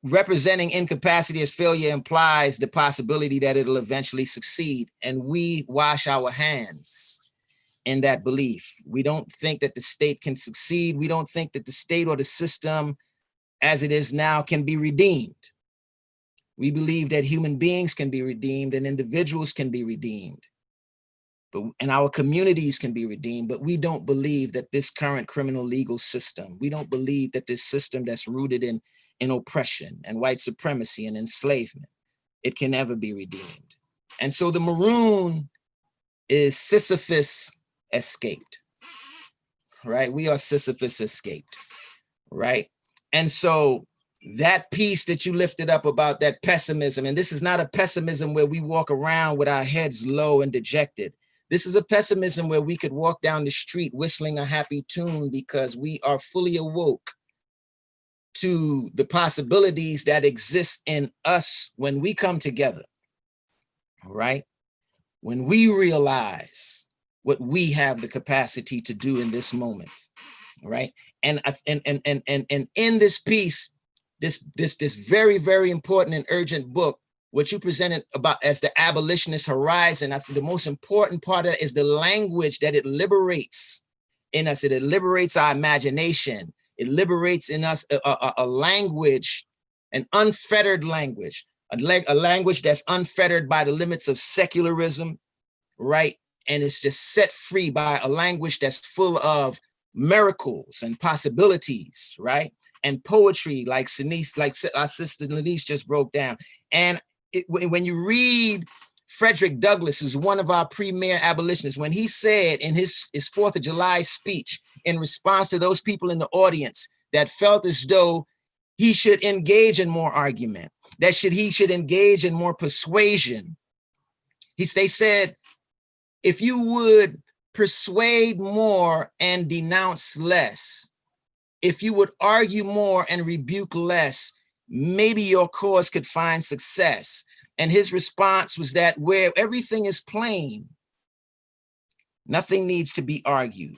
representing incapacity as failure implies the possibility that it'll eventually succeed. And we wash our hands in that belief. We don't think that the state can succeed. We don't think that the state or the system as it is now can be redeemed. We believe that human beings can be redeemed and individuals can be redeemed, and our communities can be redeemed, but we don't believe that this current criminal legal system, we don't believe that this system that's rooted in oppression and white supremacy and enslavement, it can ever be redeemed. And so the Maroon is Sisyphus escaped, right? We are Sisyphus escaped, right? And so that piece that you lifted up about that pessimism, and this is not a pessimism where we walk around with our heads low and dejected. This is a pessimism where we could walk down the street whistling a happy tune because we are fully awoke to the possibilities that exist in us when we come together, right? When we realize what we have the capacity to do in this moment, right? And in this piece, this very, very important and urgent book, what you presented about as the abolitionist horizon, I think the most important part of it is the language that it liberates in us. It liberates our imagination. It liberates in us a language, an unfettered language, a language that's unfettered by the limits of secularism, right? And it's just set free by a language that's full of miracles and possibilities, right? And poetry, like our sister Laniece just broke down. And when you read Frederick Douglass, who's one of our premier abolitionists, when he said in his 4th of July speech, in response to those people in the audience that felt as though he should engage in more argument, he should engage in more persuasion. They said, if you would persuade more and denounce less, if you would argue more and rebuke less, maybe your cause could find success. And his response was that where everything is plain, nothing needs to be argued,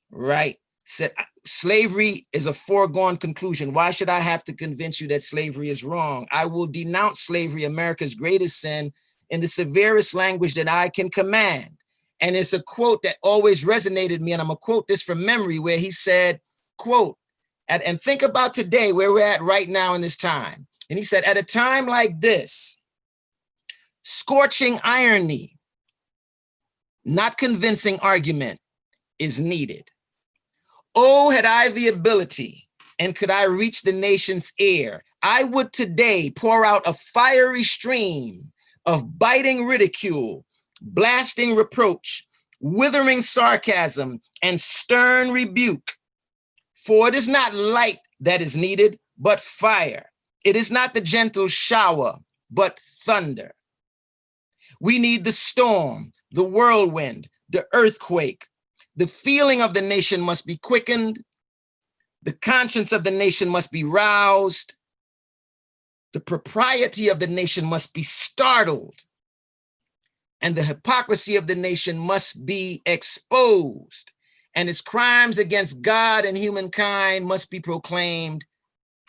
right? Said slavery is a foregone conclusion. Why should I have to convince you that slavery is wrong? I will denounce slavery, America's greatest sin, in the severest language that I can command. And it's a quote that always resonated with me, and I'm gonna quote this from memory, where he said, quote, and think about today, where we're at right now in this time. And he said, at a time like this, scorching irony, not convincing argument is needed. Oh, had I the ability and could I reach the nation's ear, I would today pour out a fiery stream of biting ridicule, blasting reproach, withering sarcasm, and stern rebuke. For it is not light that is needed, but fire. It is not the gentle shower, but thunder. We need the storm, the whirlwind, the earthquake. The feeling of the nation must be quickened. The conscience of the nation must be roused. The propriety of the nation must be startled. And the hypocrisy of the nation must be exposed. And its crimes against God and humankind must be proclaimed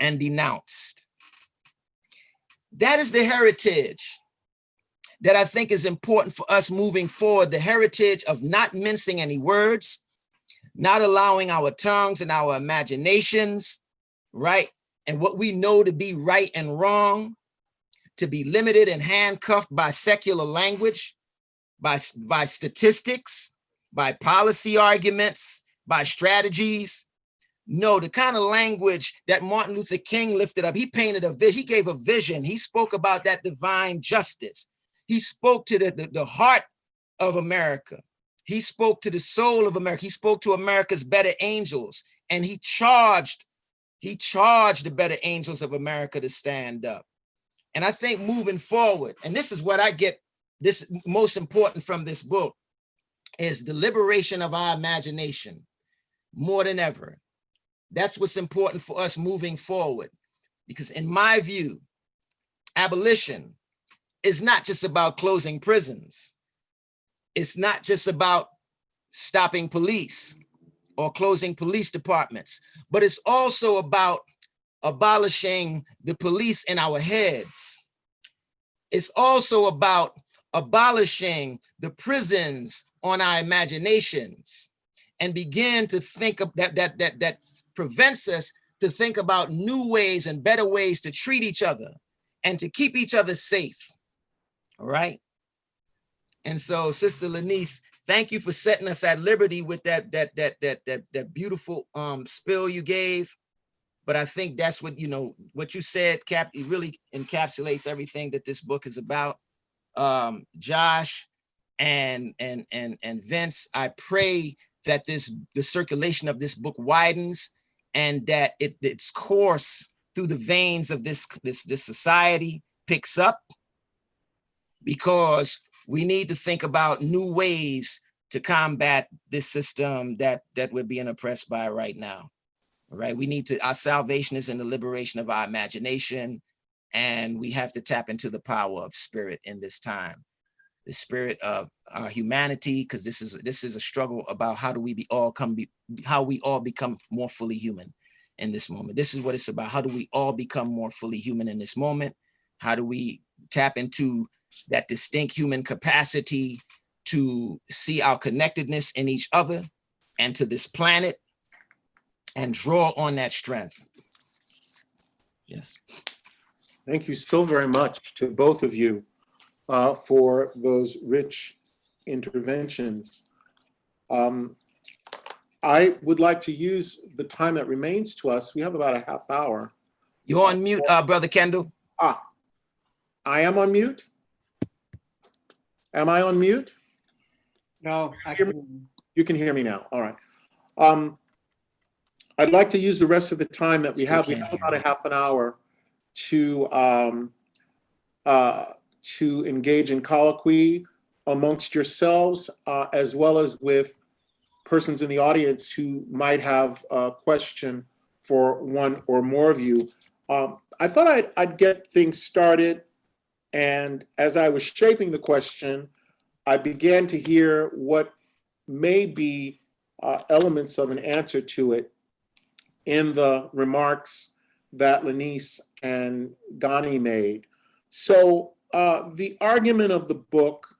and denounced. That is the heritage that I think is important for us moving forward, the heritage of not mincing any words, not allowing our tongues and our imaginations, right, and what we know to be right and wrong, to be limited and handcuffed by secular language, by statistics, by policy arguments, by strategies. No, the kind of language that Martin Luther King lifted up, he painted a vision, he gave a vision, he spoke about that divine justice. He spoke to the heart of America. He spoke to the soul of America. He spoke to America's better angels, and he charged the better angels of America to stand up. And I think moving forward, and this is what I get this most important from this book, is the liberation of our imagination more than ever. That's what's important for us moving forward. Because in my view, abolition is not just about closing prisons. It's not just about stopping police or closing police departments, but it's also about abolishing the police in our heads. It's also about abolishing the prisons on our imaginations and begin to think of that prevents us to think about new ways and better ways to treat each other and to keep each other safe. All right. And so, Sister Laniece, thank you for setting us at liberty with that beautiful spill you gave. But I think that's what, what you said, it really encapsulates everything that this book is about. Josh and Vince, I pray that the circulation of this book widens and that its course through the veins of this society picks up, because we need to think about new ways to combat this system that we're being oppressed by right now. All right, our salvation is in the liberation of our imagination, and we have to tap into the power of spirit in this time, the spirit of our humanity, because this is a struggle about how we all become more fully human in this moment. This is what it's about. How do we all become more fully human in this moment? How do we tap into that distinct human capacity to see our connectedness in each other and to this planet, and draw on that strength? Yes. Thank you so very much to both of you for those rich interventions. I would like to use the time that remains to us. We have about a half hour. You're on mute, Brother Kendall. I am on mute? Am I on mute? No, you can hear me now. All right. I'd like to use the rest of the time that we have. We have about a half an hour to engage in colloquy amongst yourselves, as well as with persons in the audience who might have a question for one or more of you. I thought I'd get things started, and as I was shaping the question, I began to hear what may be elements of an answer to it in the remarks that Laniece and Ghani made. So the argument of the book,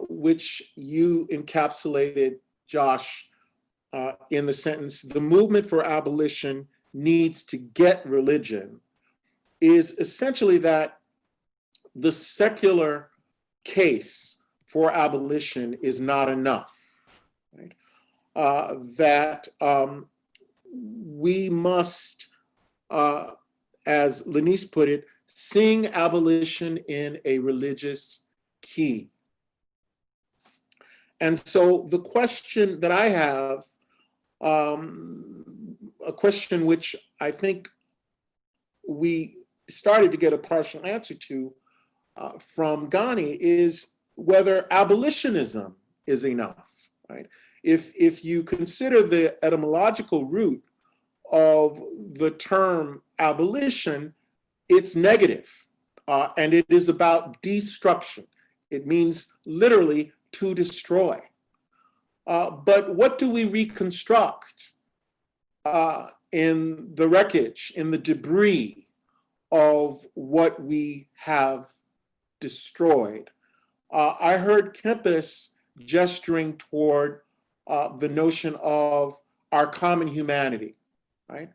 which you encapsulated, Josh, in the sentence, "The movement for abolition needs to get religion," is essentially that the secular case for abolition is not enough, right? That we must, as Laniece put it, sing abolition in a religious key. And so the question that I have, a question which I think we started to get a partial answer to from Ghani, is whether abolitionism is enough, right? If you consider the etymological root of the term abolition, it's negative, and it is about destruction. It means literally to destroy. But what do we reconstruct in the wreckage, in the debris of what we have destroyed. I heard Kempis gesturing toward the notion of our common humanity, right?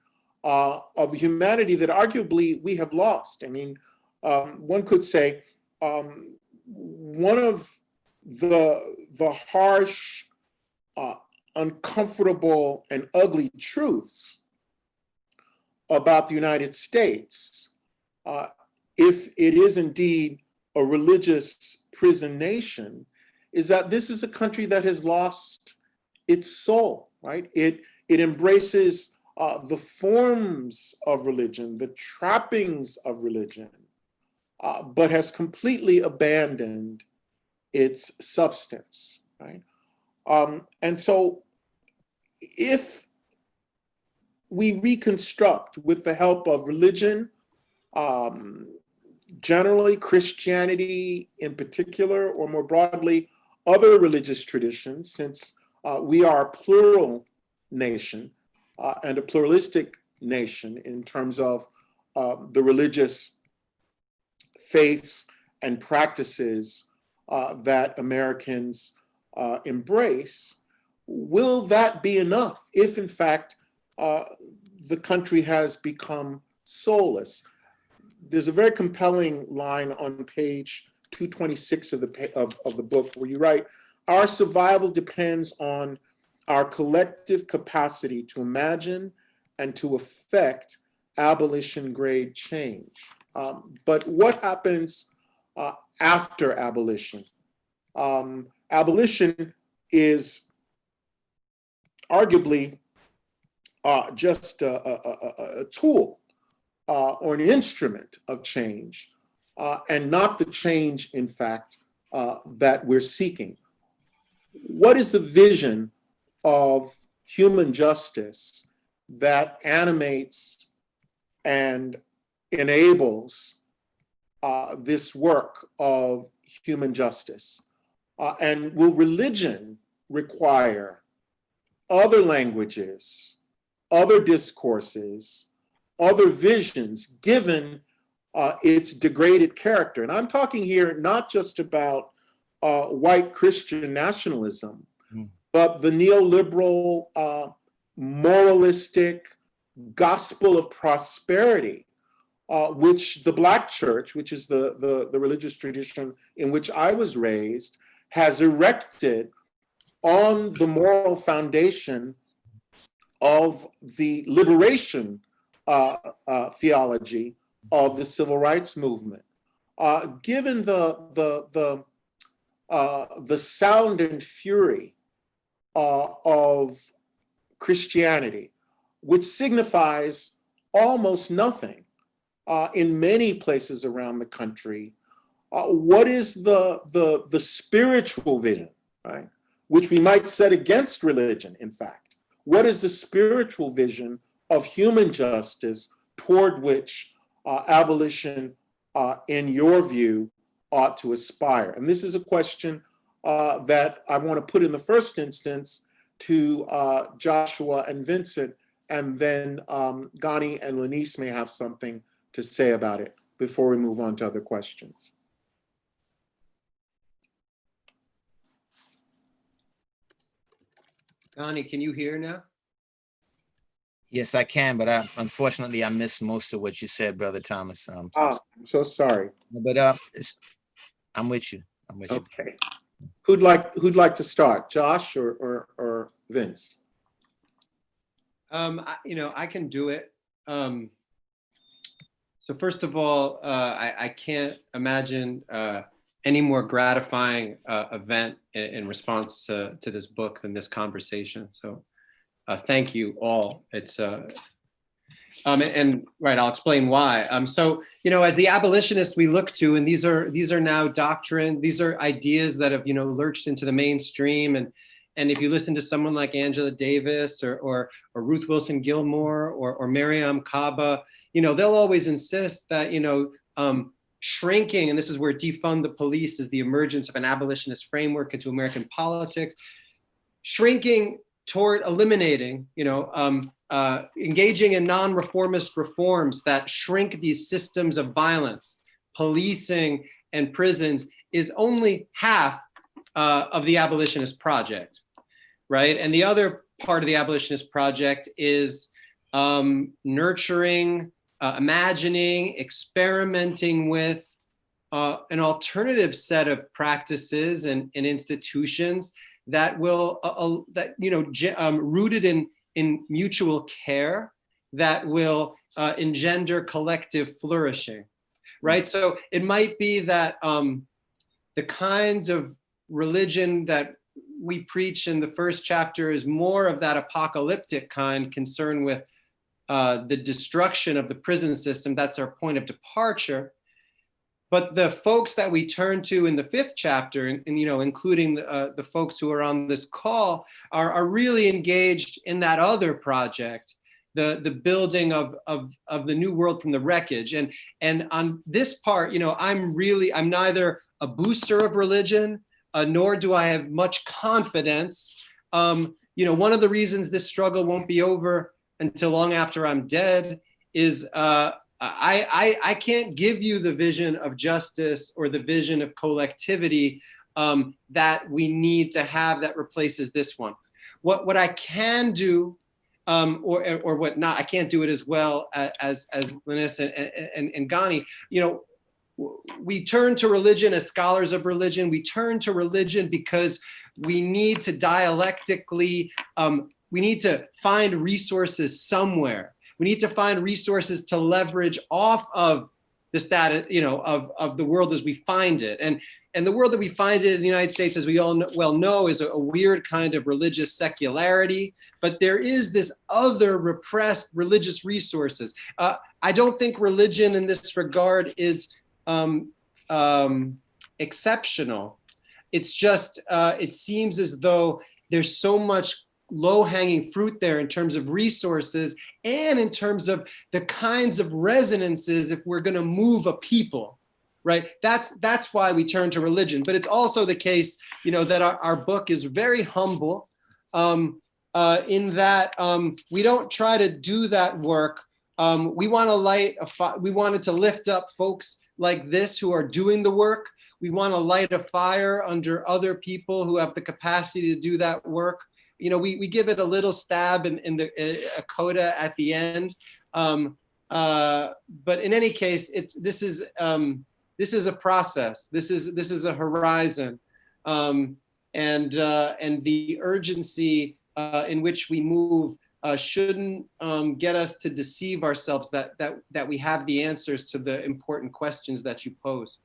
Of humanity that arguably we have lost. I mean, one could say one of the harsh, uncomfortable, and ugly truths about the United States, if it is indeed a religious prison nation, is that this is a country that has lost its soul, right? It embraces the forms of religion, the trappings of religion, but has completely abandoned its substance, right? And so if we reconstruct with the help of religion, generally Christianity in particular, or more broadly, other religious traditions, since we are a plural nation and a pluralistic nation in terms of the religious faiths and practices that Americans embrace, will that be enough if in fact the country has become soulless? There's a very compelling line on page 226 of the book where you write, "Our survival depends on our collective capacity to imagine and to effect abolition-grade change." But what happens after abolition? Abolition is arguably just a tool or an instrument of change, and not the change, in fact, that we're seeking. What is the vision of human justice that animates and enables this work of human justice? And will religion require other languages, other discourses, other visions, given its degraded character? And I'm talking here not just about white Christian nationalism, but the neoliberal, moralistic gospel of prosperity, which the Black church, which is the religious tradition in which I was raised, has erected on the moral foundation of the liberation theology of the civil rights movement. Given the sound and fury of Christianity, which signifies almost nothing in many places around the country, what is the spiritual vision, right? Which we might set against religion, in fact. What is the spiritual vision of human justice toward which abolition, in your view, ought to aspire? And this is a question that I want to put in the first instance to Joshua and Vincent, and then Ghani and Laniece may have something to say about it before we move on to other questions. Ghani, can you hear now? Yes, I can, but unfortunately I missed most of what you said, Brother Thomas. I'm so sorry. But I'm with you. I'm with you. Okay. Who'd like to start, Josh or Vince? I can do it. So first of all, I can't imagine any more gratifying event in response to this book than this conversation. So thank you all. It's and right, I'll explain why. So as the abolitionists we look to, and these are now doctrine, these are ideas that have lurched into the mainstream, and if you listen to someone like Angela Davis or Ruth Wilson Gilmore or Mariam Kaba, they'll always insist that shrinking, and this is where defund the police is the emergence of an abolitionist framework into American politics. Shrinking toward eliminating, engaging in non-reformist reforms that shrink these systems of violence, policing and prisons, is only half of the abolitionist project, right? And the other part of the abolitionist project is nurturing, imagining, experimenting with an alternative set of practices and institutions that will, rooted in mutual care, that will engender collective flourishing, right? So it might be that the kinds of religion that we preach in the first chapter is more of that apocalyptic kind, concerned with the destruction of the prison system. That's our point of departure. But the folks that we turn to in the fifth chapter, and including the folks who are on this call, are really engaged in that other project, the building of the new world from the wreckage. And on this part, I'm neither a booster of religion, nor do I have much confidence. One of the reasons this struggle won't be over until long after I'm dead is I can't give you the vision of justice or the vision of collectivity that we need to have that replaces this one. What I can do, or what not, I can't do it as well as Lynice and Ghani. We turn to religion as scholars of religion. We turn to religion because we need to dialectically, we need to find resources somewhere. We need to find resources to leverage off of the status, of the world as we find it. And the world that we find it in the United States, as we all well know, is a weird kind of religious secularity, but there is this other repressed religious resources. I don't think religion in this regard is exceptional. It's just, it seems as though there's so much low-hanging fruit there in terms of resources and in terms of the kinds of resonances if we're going to move a people, right? That's why we turn to religion. But it's also the case, that our book is very humble in that we don't try to do that work. We want to we wanted to lift up folks like this who are doing the work. We want to light a fire under other people who have the capacity to do that work. We give it a little stab in a coda at the end, but in any case, this is a process. This is a horizon, and the urgency in which we move shouldn't get us to deceive ourselves that we have the answers to the important questions that you pose.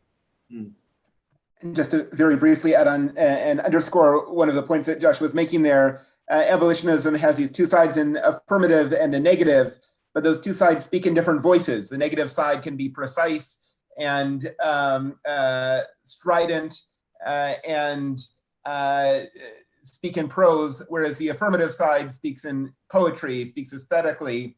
And just to very briefly add on and underscore one of the points that Josh was making there, abolitionism has these two sides, an affirmative and a negative, but those two sides speak in different voices. The negative side can be precise and strident and speak in prose, whereas the affirmative side speaks in poetry, speaks aesthetically,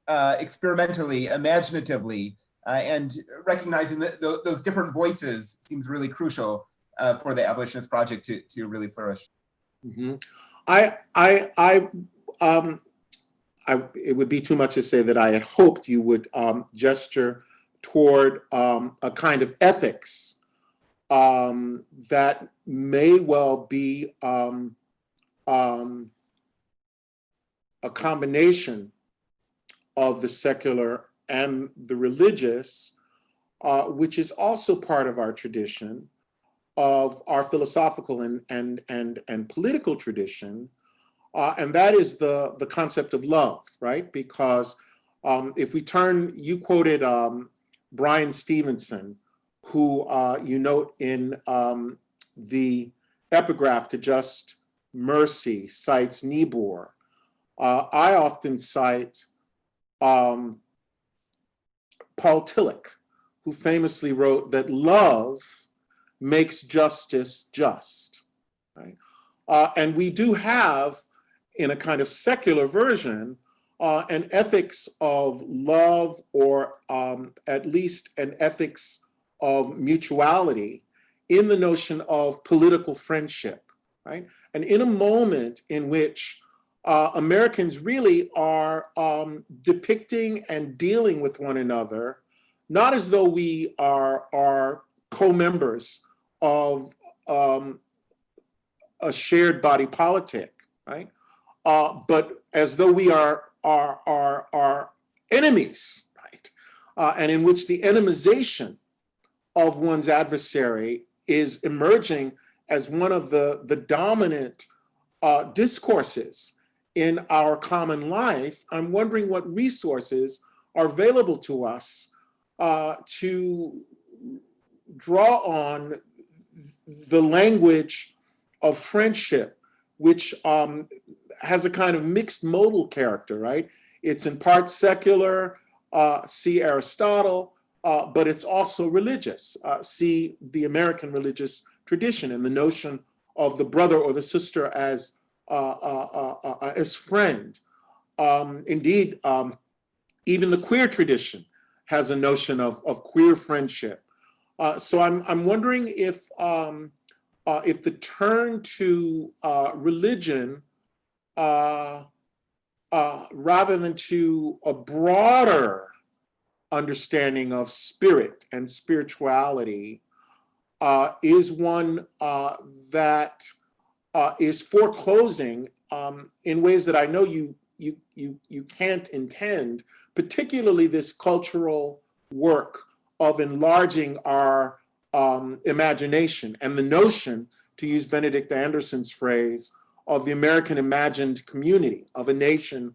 experimentally, imaginatively, and recognizing that those different voices seems really crucial for the abolitionist project to really flourish. Mm-hmm. It would be too much to say that I had hoped you would gesture toward a kind of ethics that may well be a combination of the secular and the religious, which is also part of our tradition, of our philosophical and political tradition, and that is the concept of love, right? Because if we turn, you quoted Brian Stevenson, who you note in the epigraph to Just Mercy cites Niebuhr. I often cite Paul Tillich, who famously wrote that love makes justice just, right? And we do have, in a kind of secular version, an ethics of love, or at least an ethics of mutuality in the notion of political friendship, right? And in a moment in which Americans really are depicting and dealing with one another, not as though we are co-members of a shared body politic, right? But as though we are enemies, right? And in which the enemization of one's adversary is emerging as one of the dominant discourses in our common life. I'm wondering what resources are available to us to draw on the language of friendship, which has a kind of mixed modal character, right? It's in part secular, see Aristotle, but it's also religious, see the American religious tradition and the notion of the brother or the sister as friend. Indeed, even the queer tradition has a notion of queer friendship. So I'm wondering if the turn to religion, rather than to a broader understanding of spirit and spirituality, is one that is foreclosing in ways that I know you can't intend, particularly this cultural work of enlarging our imagination and the notion, to use Benedict Anderson's phrase, of the American imagined community, of a nation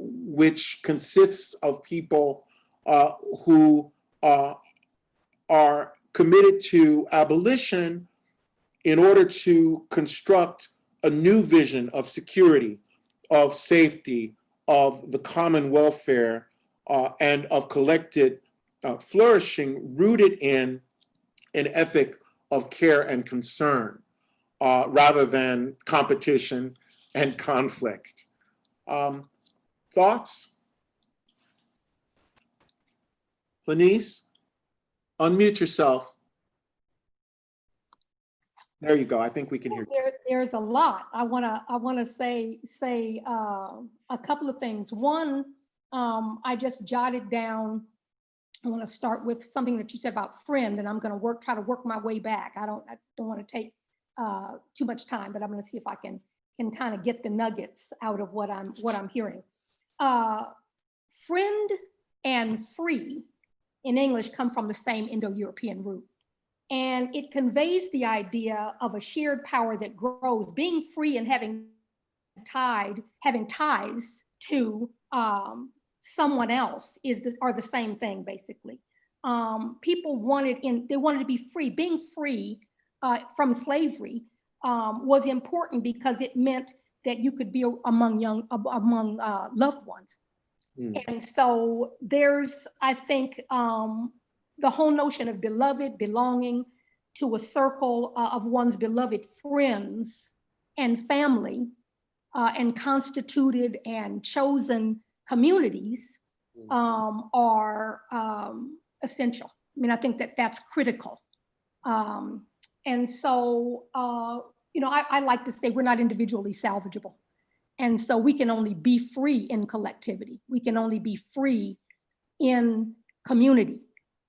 which consists of people who are committed to abolition in order to construct a new vision of security, of safety, of the common welfare, and of collected flourishing, rooted in an ethic of care and concern, rather than competition and conflict. Thoughts? Laniece, unmute yourself. There you go. I think we can hear you. There's a lot. I wanna say a couple of things. One, I just jotted down. I want to start with something that you said about friend, and I'm going to try to work my way back. I don't want to take too much time, but I'm going to see if I can kind of get the nuggets out of what I'm hearing. Friend and free in English come from the same Indo-European root, and it conveys the idea of a shared power that grows. Being free and having ties to someone else are the same thing, basically. People wanted to be free. Being free from slavery was important because it meant that you could be among loved ones. And so there's, I think, the whole notion of beloved, belonging to a circle of one's beloved friends and family, and constituted and chosen communities are essential. I mean, I think that's critical. And so, I like to say we're not individually salvageable. And so we can only be free in collectivity. We can only be free in community.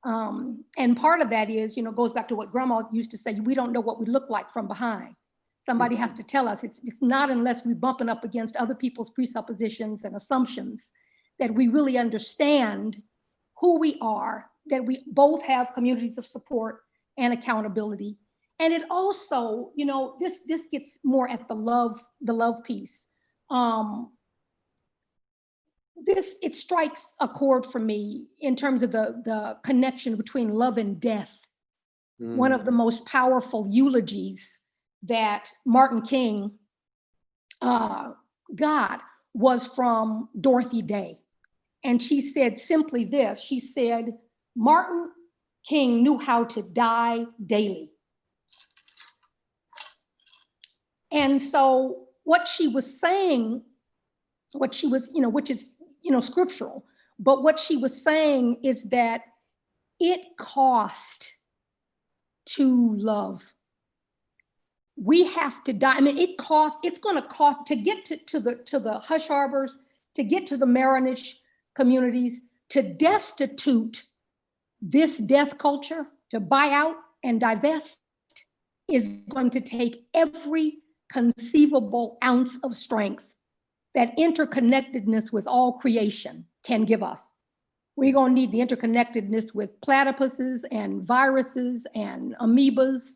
And part of that is, goes back to what Grandma used to say, we don't know what we look like from behind. Somebody has to tell us. It's not unless we're bumping up against other people's presuppositions and assumptions that we really understand who we are, that we both have communities of support and accountability. And it also, this gets more at the love piece. It strikes a chord for me in terms of the connection between love and death. One of the most powerful eulogies that Martin King got was from Dorothy Day. And she said simply this, she said, Martin King knew how to die daily. And so what she was saying, which is, scriptural, but what she was saying is that it cost to love. we have to die. I mean, it's going to cost to get to the hush harbors, to get to the Maroonish communities, to destitute this death culture, to buy out and divest, is going to take every conceivable ounce of strength that interconnectedness with all creation can give us. We're going to need the interconnectedness with platypuses and viruses and amoebas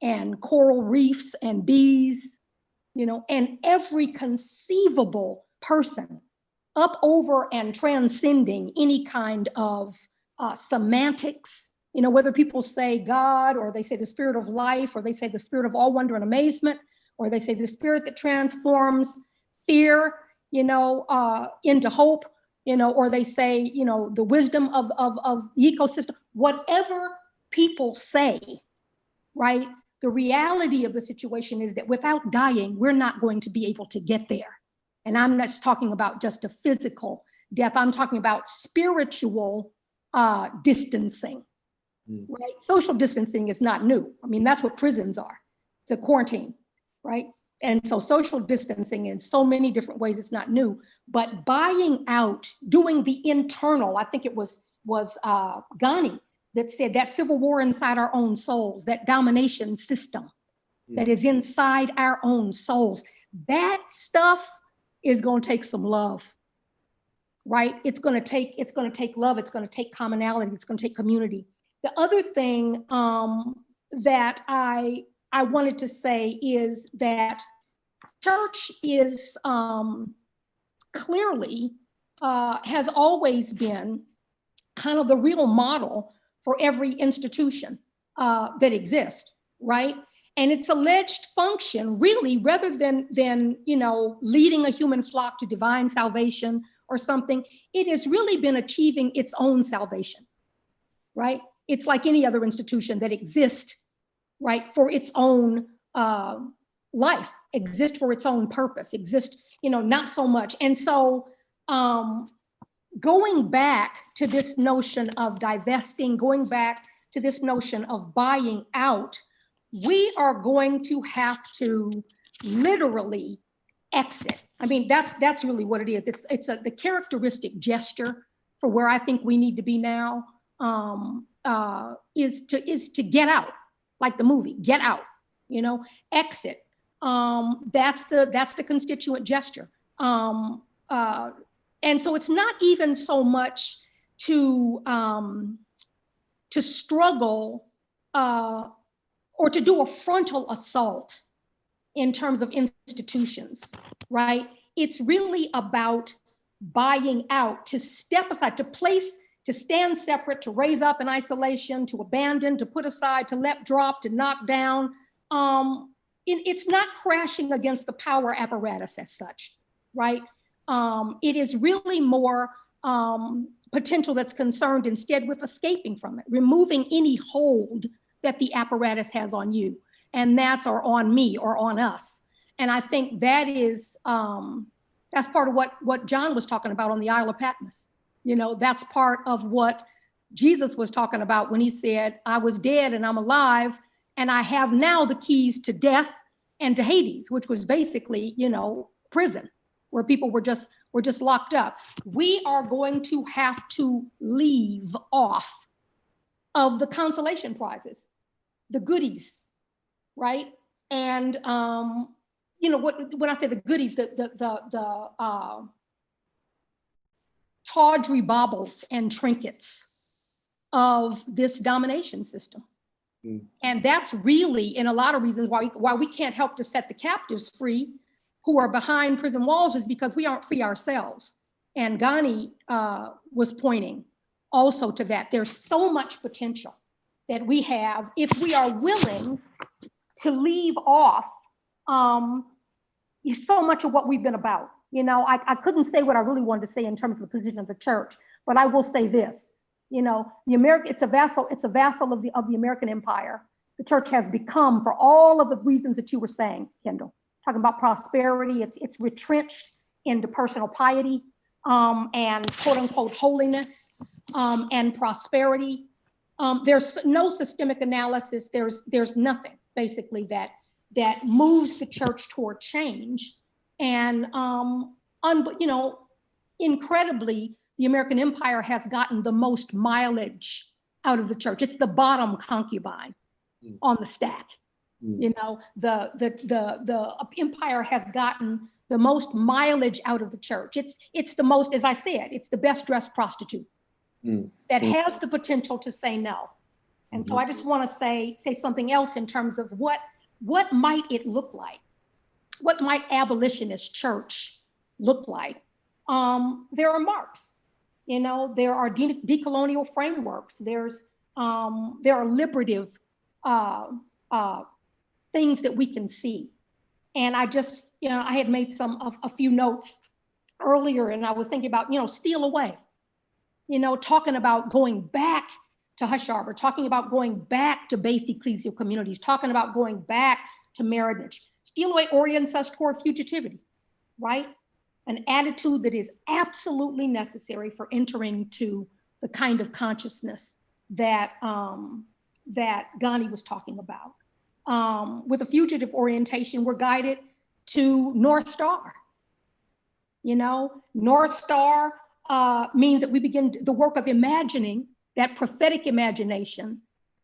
and coral reefs and bees, and every conceivable person up over and transcending any kind of semantics, whether people say God, or they say the spirit of life, or they say the spirit of all wonder and amazement, or they say the spirit that transforms fear, into hope, or they say, the wisdom of the ecosystem, whatever people say, right? The reality of the situation is that without dying, we're not going to be able to get there. And I'm not talking about just a physical death. I'm talking about spiritual distancing, right? Social distancing is not new. I mean, that's what prisons are. It's a quarantine, right? And so social distancing in so many different ways, it's not new. But buying out, doing the internal, I think it was Ghani that said that civil war inside our own souls, that domination system that is inside our own souls, that stuff is going to take some love, right? It's going to take love. It's going to take commonality. It's going to take community. The other thing that I wanted to say is that church is clearly has always been kind of the real model for every institution that exists, right? And its alleged function, really, rather than leading a human flock to divine salvation or something, it has really been achieving its own salvation, right? It's like any other institution that exists, right, for its own life, exist for its own purpose, exist, not so much. And so going back to this notion of divesting, going back to this notion of buying out, we are going to have to literally exit. I mean, that's really what it is. It's the characteristic gesture for where I think we need to be now is to get out, like the movie, get out, exit. That's the constituent gesture. And so it's not even so much to struggle or to do a frontal assault in terms of institutions, right? It's really about buying out, to step aside, to stand separate, to raise up in isolation, to abandon, to put aside, to let drop, to knock down. It's not crashing against the power apparatus as such, right? It is really more potential that's concerned instead with escaping from it, removing any hold that the apparatus has on you, and or on me or on us. And I think that is, that's part of what John was talking about on the Isle of Patmos. That's part of what Jesus was talking about when he said, I was dead and I'm alive, and I have now the keys to death and to Hades, which was basically, prison, where people were just locked up. We are going to have to leave off of the consolation prizes, the goodies, right? And when I say the goodies, the tawdry baubles and trinkets of this domination system. And that's really, in a lot of reasons, why we can't help to set the captives free who are behind prison walls, is because we aren't free ourselves. And Ghani was pointing also to that. There's so much potential that we have if we are willing to leave off so much of what we've been about. I couldn't say what I really wanted to say in terms of the position of the church, but I will say this. It's a vassal of the American empire. The church has become, for all of the reasons that you were saying, Kendall, talking about prosperity, it's retrenched into personal piety and quote unquote holiness and prosperity. There's no systemic analysis. There's nothing basically that that moves the church toward change. And incredibly, the American empire has gotten the most mileage out of the church. It's the bottom concubine on the stack. You know, the empire has gotten the most mileage out of the church. It's the most, as I said, it's the best dressed prostitute that has the potential to say no. And so I just want to say something else in terms of what might it look like? What might abolitionist church look like? There are marks, you know, there are decolonial frameworks. There are liberative things that we can see. And I just, you know, I had made a few notes earlier, and I was thinking about, you know, steal away, you know, talking about going back to Hush Harbor, talking about going back to base ecclesial communities, talking about going back to marriage. Steal away orients us toward fugitivity, right? An attitude that is absolutely necessary for entering to the kind of consciousness that Ghani was talking about. With a fugitive orientation, we're guided to North Star. You know, North Star means that we begin the work of imagining, that prophetic imagination,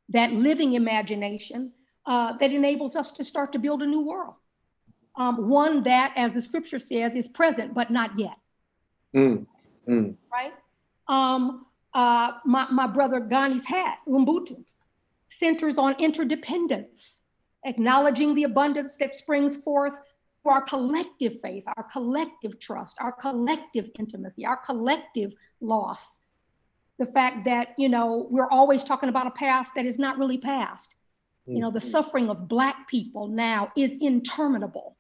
that living imagination that enables us to start to build a new world. One that, as the scripture says, is present, but not yet. Right? My brother Ghani's hat, Ubuntu, centers on interdependence, acknowledging the abundance that springs forth for our collective faith, our collective trust, our collective intimacy, our collective loss. The fact that, you know, we're always talking about a past that is not really past. You know, the suffering of Black people now is interminable.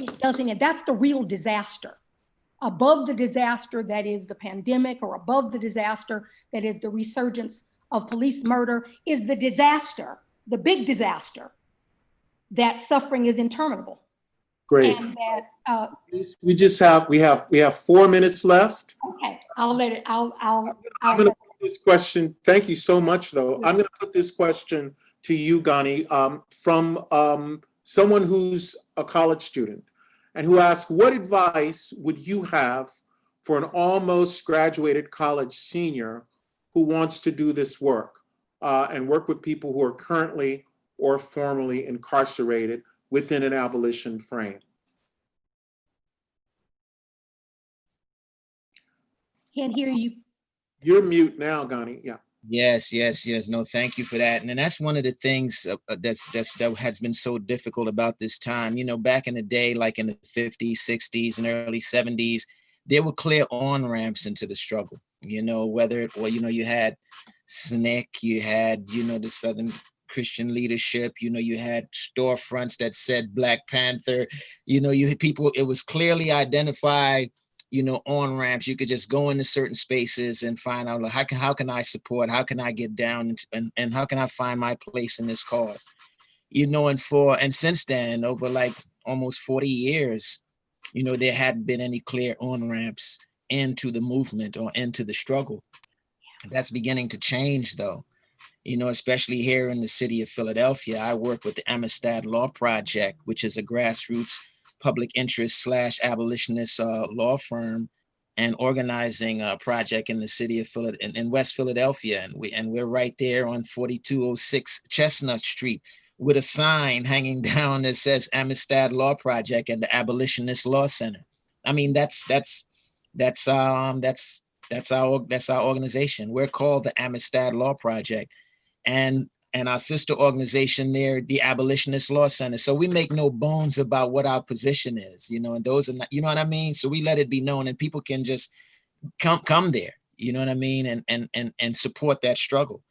It doesn't, and that's the real disaster. Above the disaster that is the pandemic, or above the disaster that is the resurgence of police murder, is the disaster, the big disaster, that suffering is interminable. Great. And that we have 4 minutes left. okay, I'll let it. I'm going to put this question. Thank you so much, though. I'm going to put this question to you, Ghani, from someone who's a college student and who asks, what advice would you have for an almost graduated college senior who wants to do this work and work with people who are currently or formerly incarcerated within an abolition frame? Can't hear you. You're mute now, Ghani. Yeah. Yes. No, thank you for that. And that's one of the things that has been so difficult about this time. You know, back in the day, like in the 50s, 60s, and early 70s, there were clear on-ramps into the struggle. You know, whether it, well, you know, you had SNCC, you had, you know, the Southern Christian leadership, you know, you had storefronts that said Black Panther, you know, you had people, it was clearly identified, you know, on ramps. You could just go into certain spaces and find out, like, how can I support, how can I get down, and how can I find my place in this cause, you know. And since then, over like almost 40 years, you know, there hadn't been any clear on ramps into the movement or into the struggle. That's beginning to change, though. You know, especially here in the city of Philadelphia. I work with the Amistad Law Project, which is a grassroots public interest / abolitionist law firm and organizing project in the city of in West Philadelphia. And we're right there on 4206 Chestnut Street with a sign hanging down that says Amistad Law Project and the Abolitionist Law Center. I mean, that's our organization. We're called the Amistad Law Project. And our sister organization there, the Abolitionist Law Center. So we make no bones about what our position is, you know, and those are not, you know what I mean? So we let it be known, and people can just come there, you know what I mean? And support that struggle.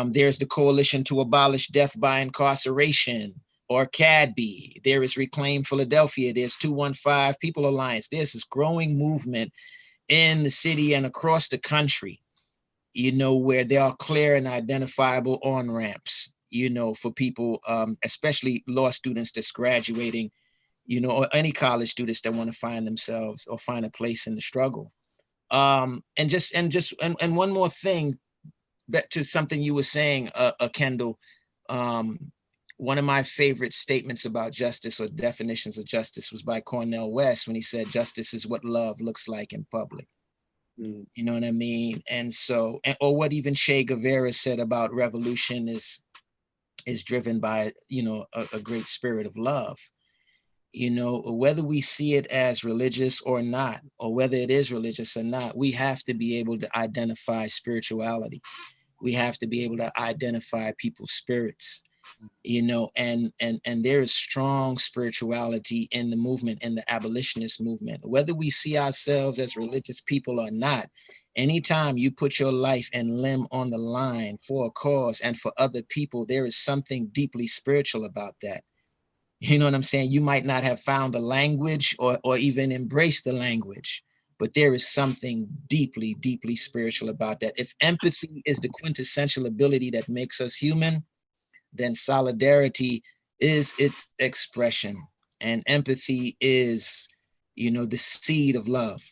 There's the Coalition to Abolish Death by Incarceration, or CADB. There is Reclaim Philadelphia. There's 215 People Alliance. There's this growing movement in the city and across the country, you know, where there are clear and identifiable on-ramps, you know, for people, especially law students that's graduating, you know, or any college students that want to find themselves or find a place in the struggle. And one more thing, back to something you were saying, Kendall, one of my favorite statements about justice or definitions of justice was by Cornel West when he said, justice is what love looks like in public. Mm. You know what I mean? And so, or what even Che Guevara said about revolution is driven by, you know, a great spirit of love. You know, whether we see it as religious or not, or whether it is religious or not, we have to be able to identify spirituality. We have to be able to identify people's spirits, you know, and there is strong spirituality in the movement, in the abolitionist movement. Whether we see ourselves as religious people or not, anytime you put your life and limb on the line for a cause and for other people, there is something deeply spiritual about that. You know what I'm saying? You might not have found the language or even embraced the language, but there is something deeply, deeply spiritual about that. If empathy is the quintessential ability that makes us human, then solidarity is its expression. And empathy is, you know, the seed of love,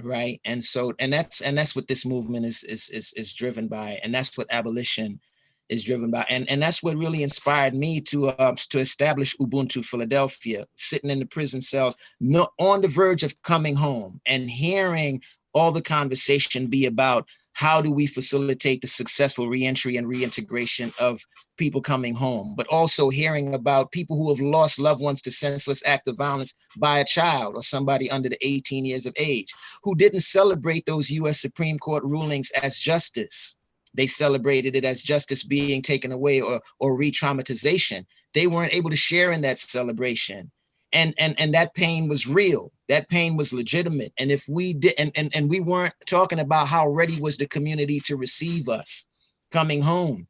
right? And so, and that's what this movement is driven by. And that's what abolition is driven by. And that's what really inspired me to establish Ubuntu Philadelphia, sitting in the prison cells, on the verge of coming home and hearing all the conversation be about how do we facilitate the successful reentry and reintegration of people coming home, but also hearing about people who have lost loved ones to senseless act of violence by a child or somebody under the 18 years of age, who didn't celebrate those US Supreme Court rulings as justice. They celebrated it as justice being taken away or re-traumatization. They weren't able to share in that celebration. And that pain was real. That pain was legitimate. And if we did, and we weren't talking about how ready was the community to receive us coming home,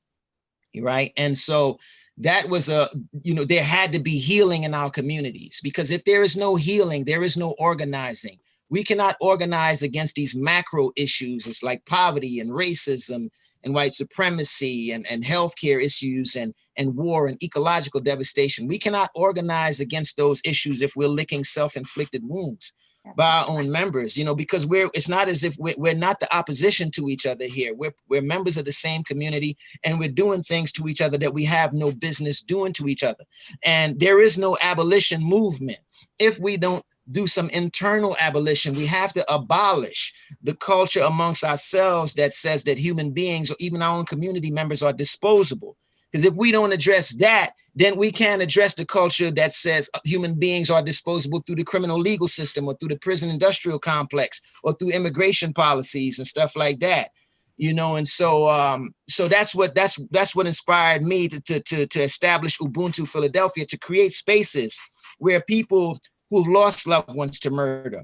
right? And so that was there had to be healing in our communities, because if there is no healing, there is no organizing. We cannot organize against these macro issues. It's like poverty and racism and white supremacy and healthcare issues and war and ecological devastation. We cannot organize against those issues if we're licking self-inflicted wounds by our own members, you know, because it's not as if we're not the opposition to each other here. We're members of the same community, and we're doing things to each other that we have no business doing to each other. And there is no abolition movement if we don't do some internal abolition. We have to abolish the culture amongst ourselves that says that human beings or even our own community members are disposable. Because if we don't address that, then we can't address the culture that says human beings are disposable through the criminal legal system or through the prison industrial complex or through immigration policies and stuff like that. You know, and so that's what inspired me to establish Ubuntu Philadelphia, to create spaces where people who have lost loved ones to murder,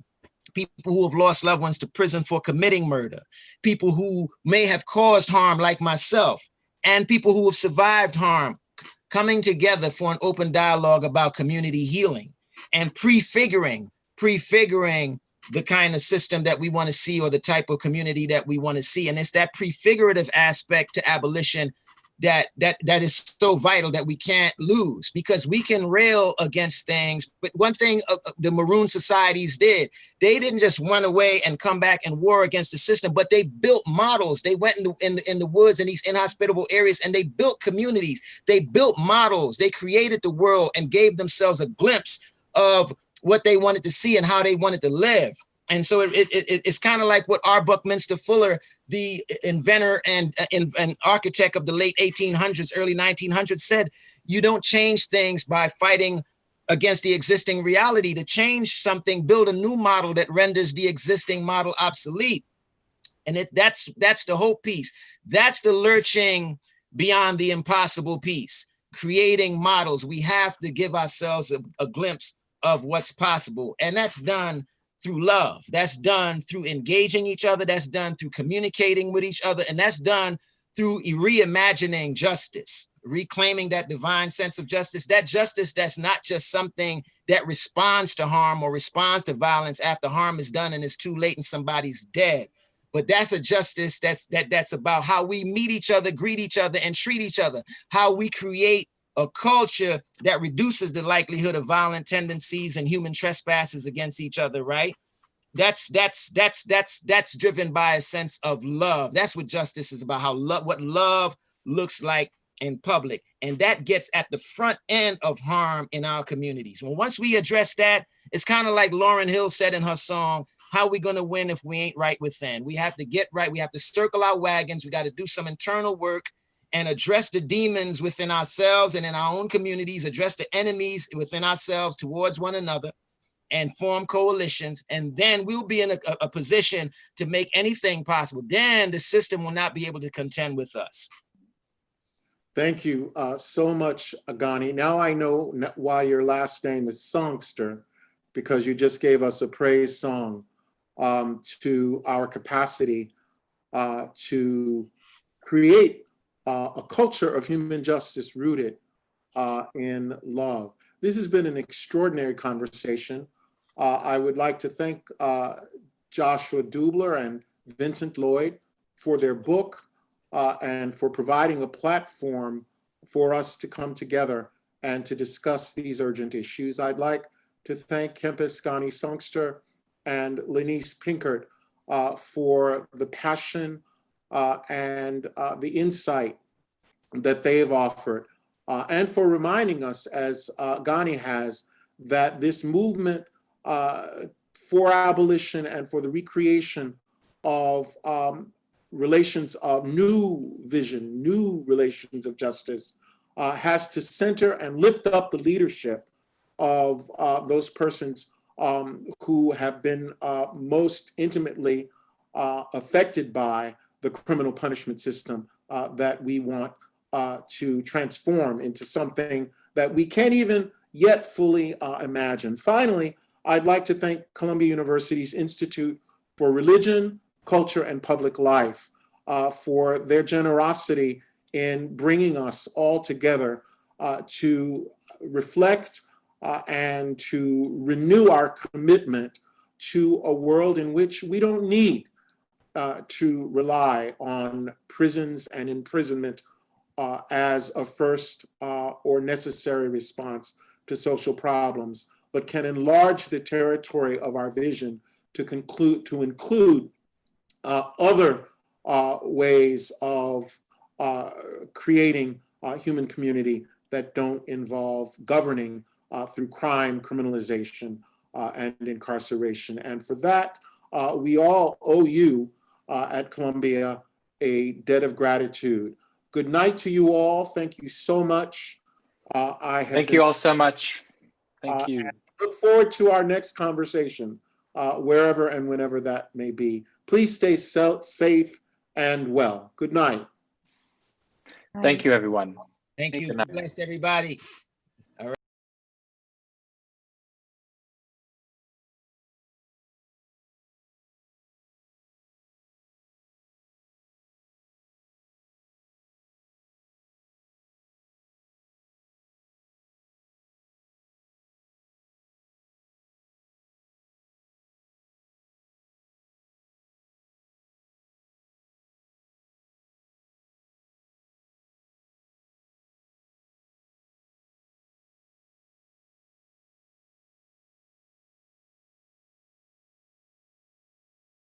people who have lost loved ones to prison for committing murder, people who may have caused harm like myself, and people who have survived harm, coming together for an open dialogue about community healing and prefiguring the kind of system that we want to see or the type of community that we want to see. And it's that prefigurative aspect to abolition that is so vital that we can't lose, because we can rail against things. But one thing the Maroon societies did, they didn't just run away and come back and war against the system, but they built models. They went in the woods in these inhospitable areas and they built communities. They built models. They created the world and gave themselves a glimpse of what they wanted to see and how they wanted to live. And so it's kind of like what R. Buckminster Fuller, the inventor and architect of the late 1800s, early 1900s, said: you don't change things by fighting against the existing reality. To change something, build a new model that renders the existing model obsolete. And that's the hope piece. That's the lurching beyond the impossible piece. Creating models. We have to give ourselves a glimpse of what's possible. And that's done through love. That's done through engaging each other. That's done through communicating with each other. And that's done through reimagining justice, reclaiming that divine sense of justice, that justice that's not just something that responds to harm or responds to violence after harm is done and it's too late and somebody's dead. But that's a justice that's about how we meet each other, greet each other, and treat each other, how we create a culture that reduces the likelihood of violent tendencies and human trespasses against each other, right? That's driven by a sense of love. That's what justice is about, what love looks like in public. And that gets at the front end of harm in our communities. Well, once we address that, it's kind of like Lauryn Hill said in her song, how are we going to win if we ain't right within? We have to get right. We have to circle our wagons. We got to do some internal work and address the demons within ourselves and in our own communities, address the enemies within ourselves towards one another, and form coalitions. And then we'll be in a position to make anything possible. Then the system will not be able to contend with us. Thank you so much, Ghani. Now I know why your last name is Songster, because you just gave us a praise song to our capacity to create a culture of human justice rooted in love. This has been an extraordinary conversation. I would like to thank Joshua Dubler and Vincent Lloyd for their book and for providing a platform for us to come together and to discuss these urgent issues. I'd like to thank Kempis, Ghani, Songster, and Linus Pinkard for the passion and the insight that they have offered, and for reminding us, as Ghani has, that this movement for abolition and for the recreation of relations of new vision, new relations of justice, has to center and lift up the leadership of those persons who have been most intimately affected by the criminal punishment system that we want to transform into something that we can't even yet fully imagine. Finally, I'd like to thank Columbia University's Institute for Religion, Culture, and Public Life for their generosity in bringing us all together to reflect and to renew our commitment to a world in which we don't need to rely on prisons and imprisonment as a first or necessary response to social problems, but can enlarge the territory of our vision to include other ways of creating human community that don't involve governing through crime, criminalization, and incarceration. And for that, we all owe you at Columbia a debt of gratitude. Good night to you all. Thank you so much. Thank you all so much. Thank you. Look forward to our next conversation, wherever and whenever that may be. Please stay safe and well. Good night. Thank you, everyone. Thank you. Good night. Bless everybody.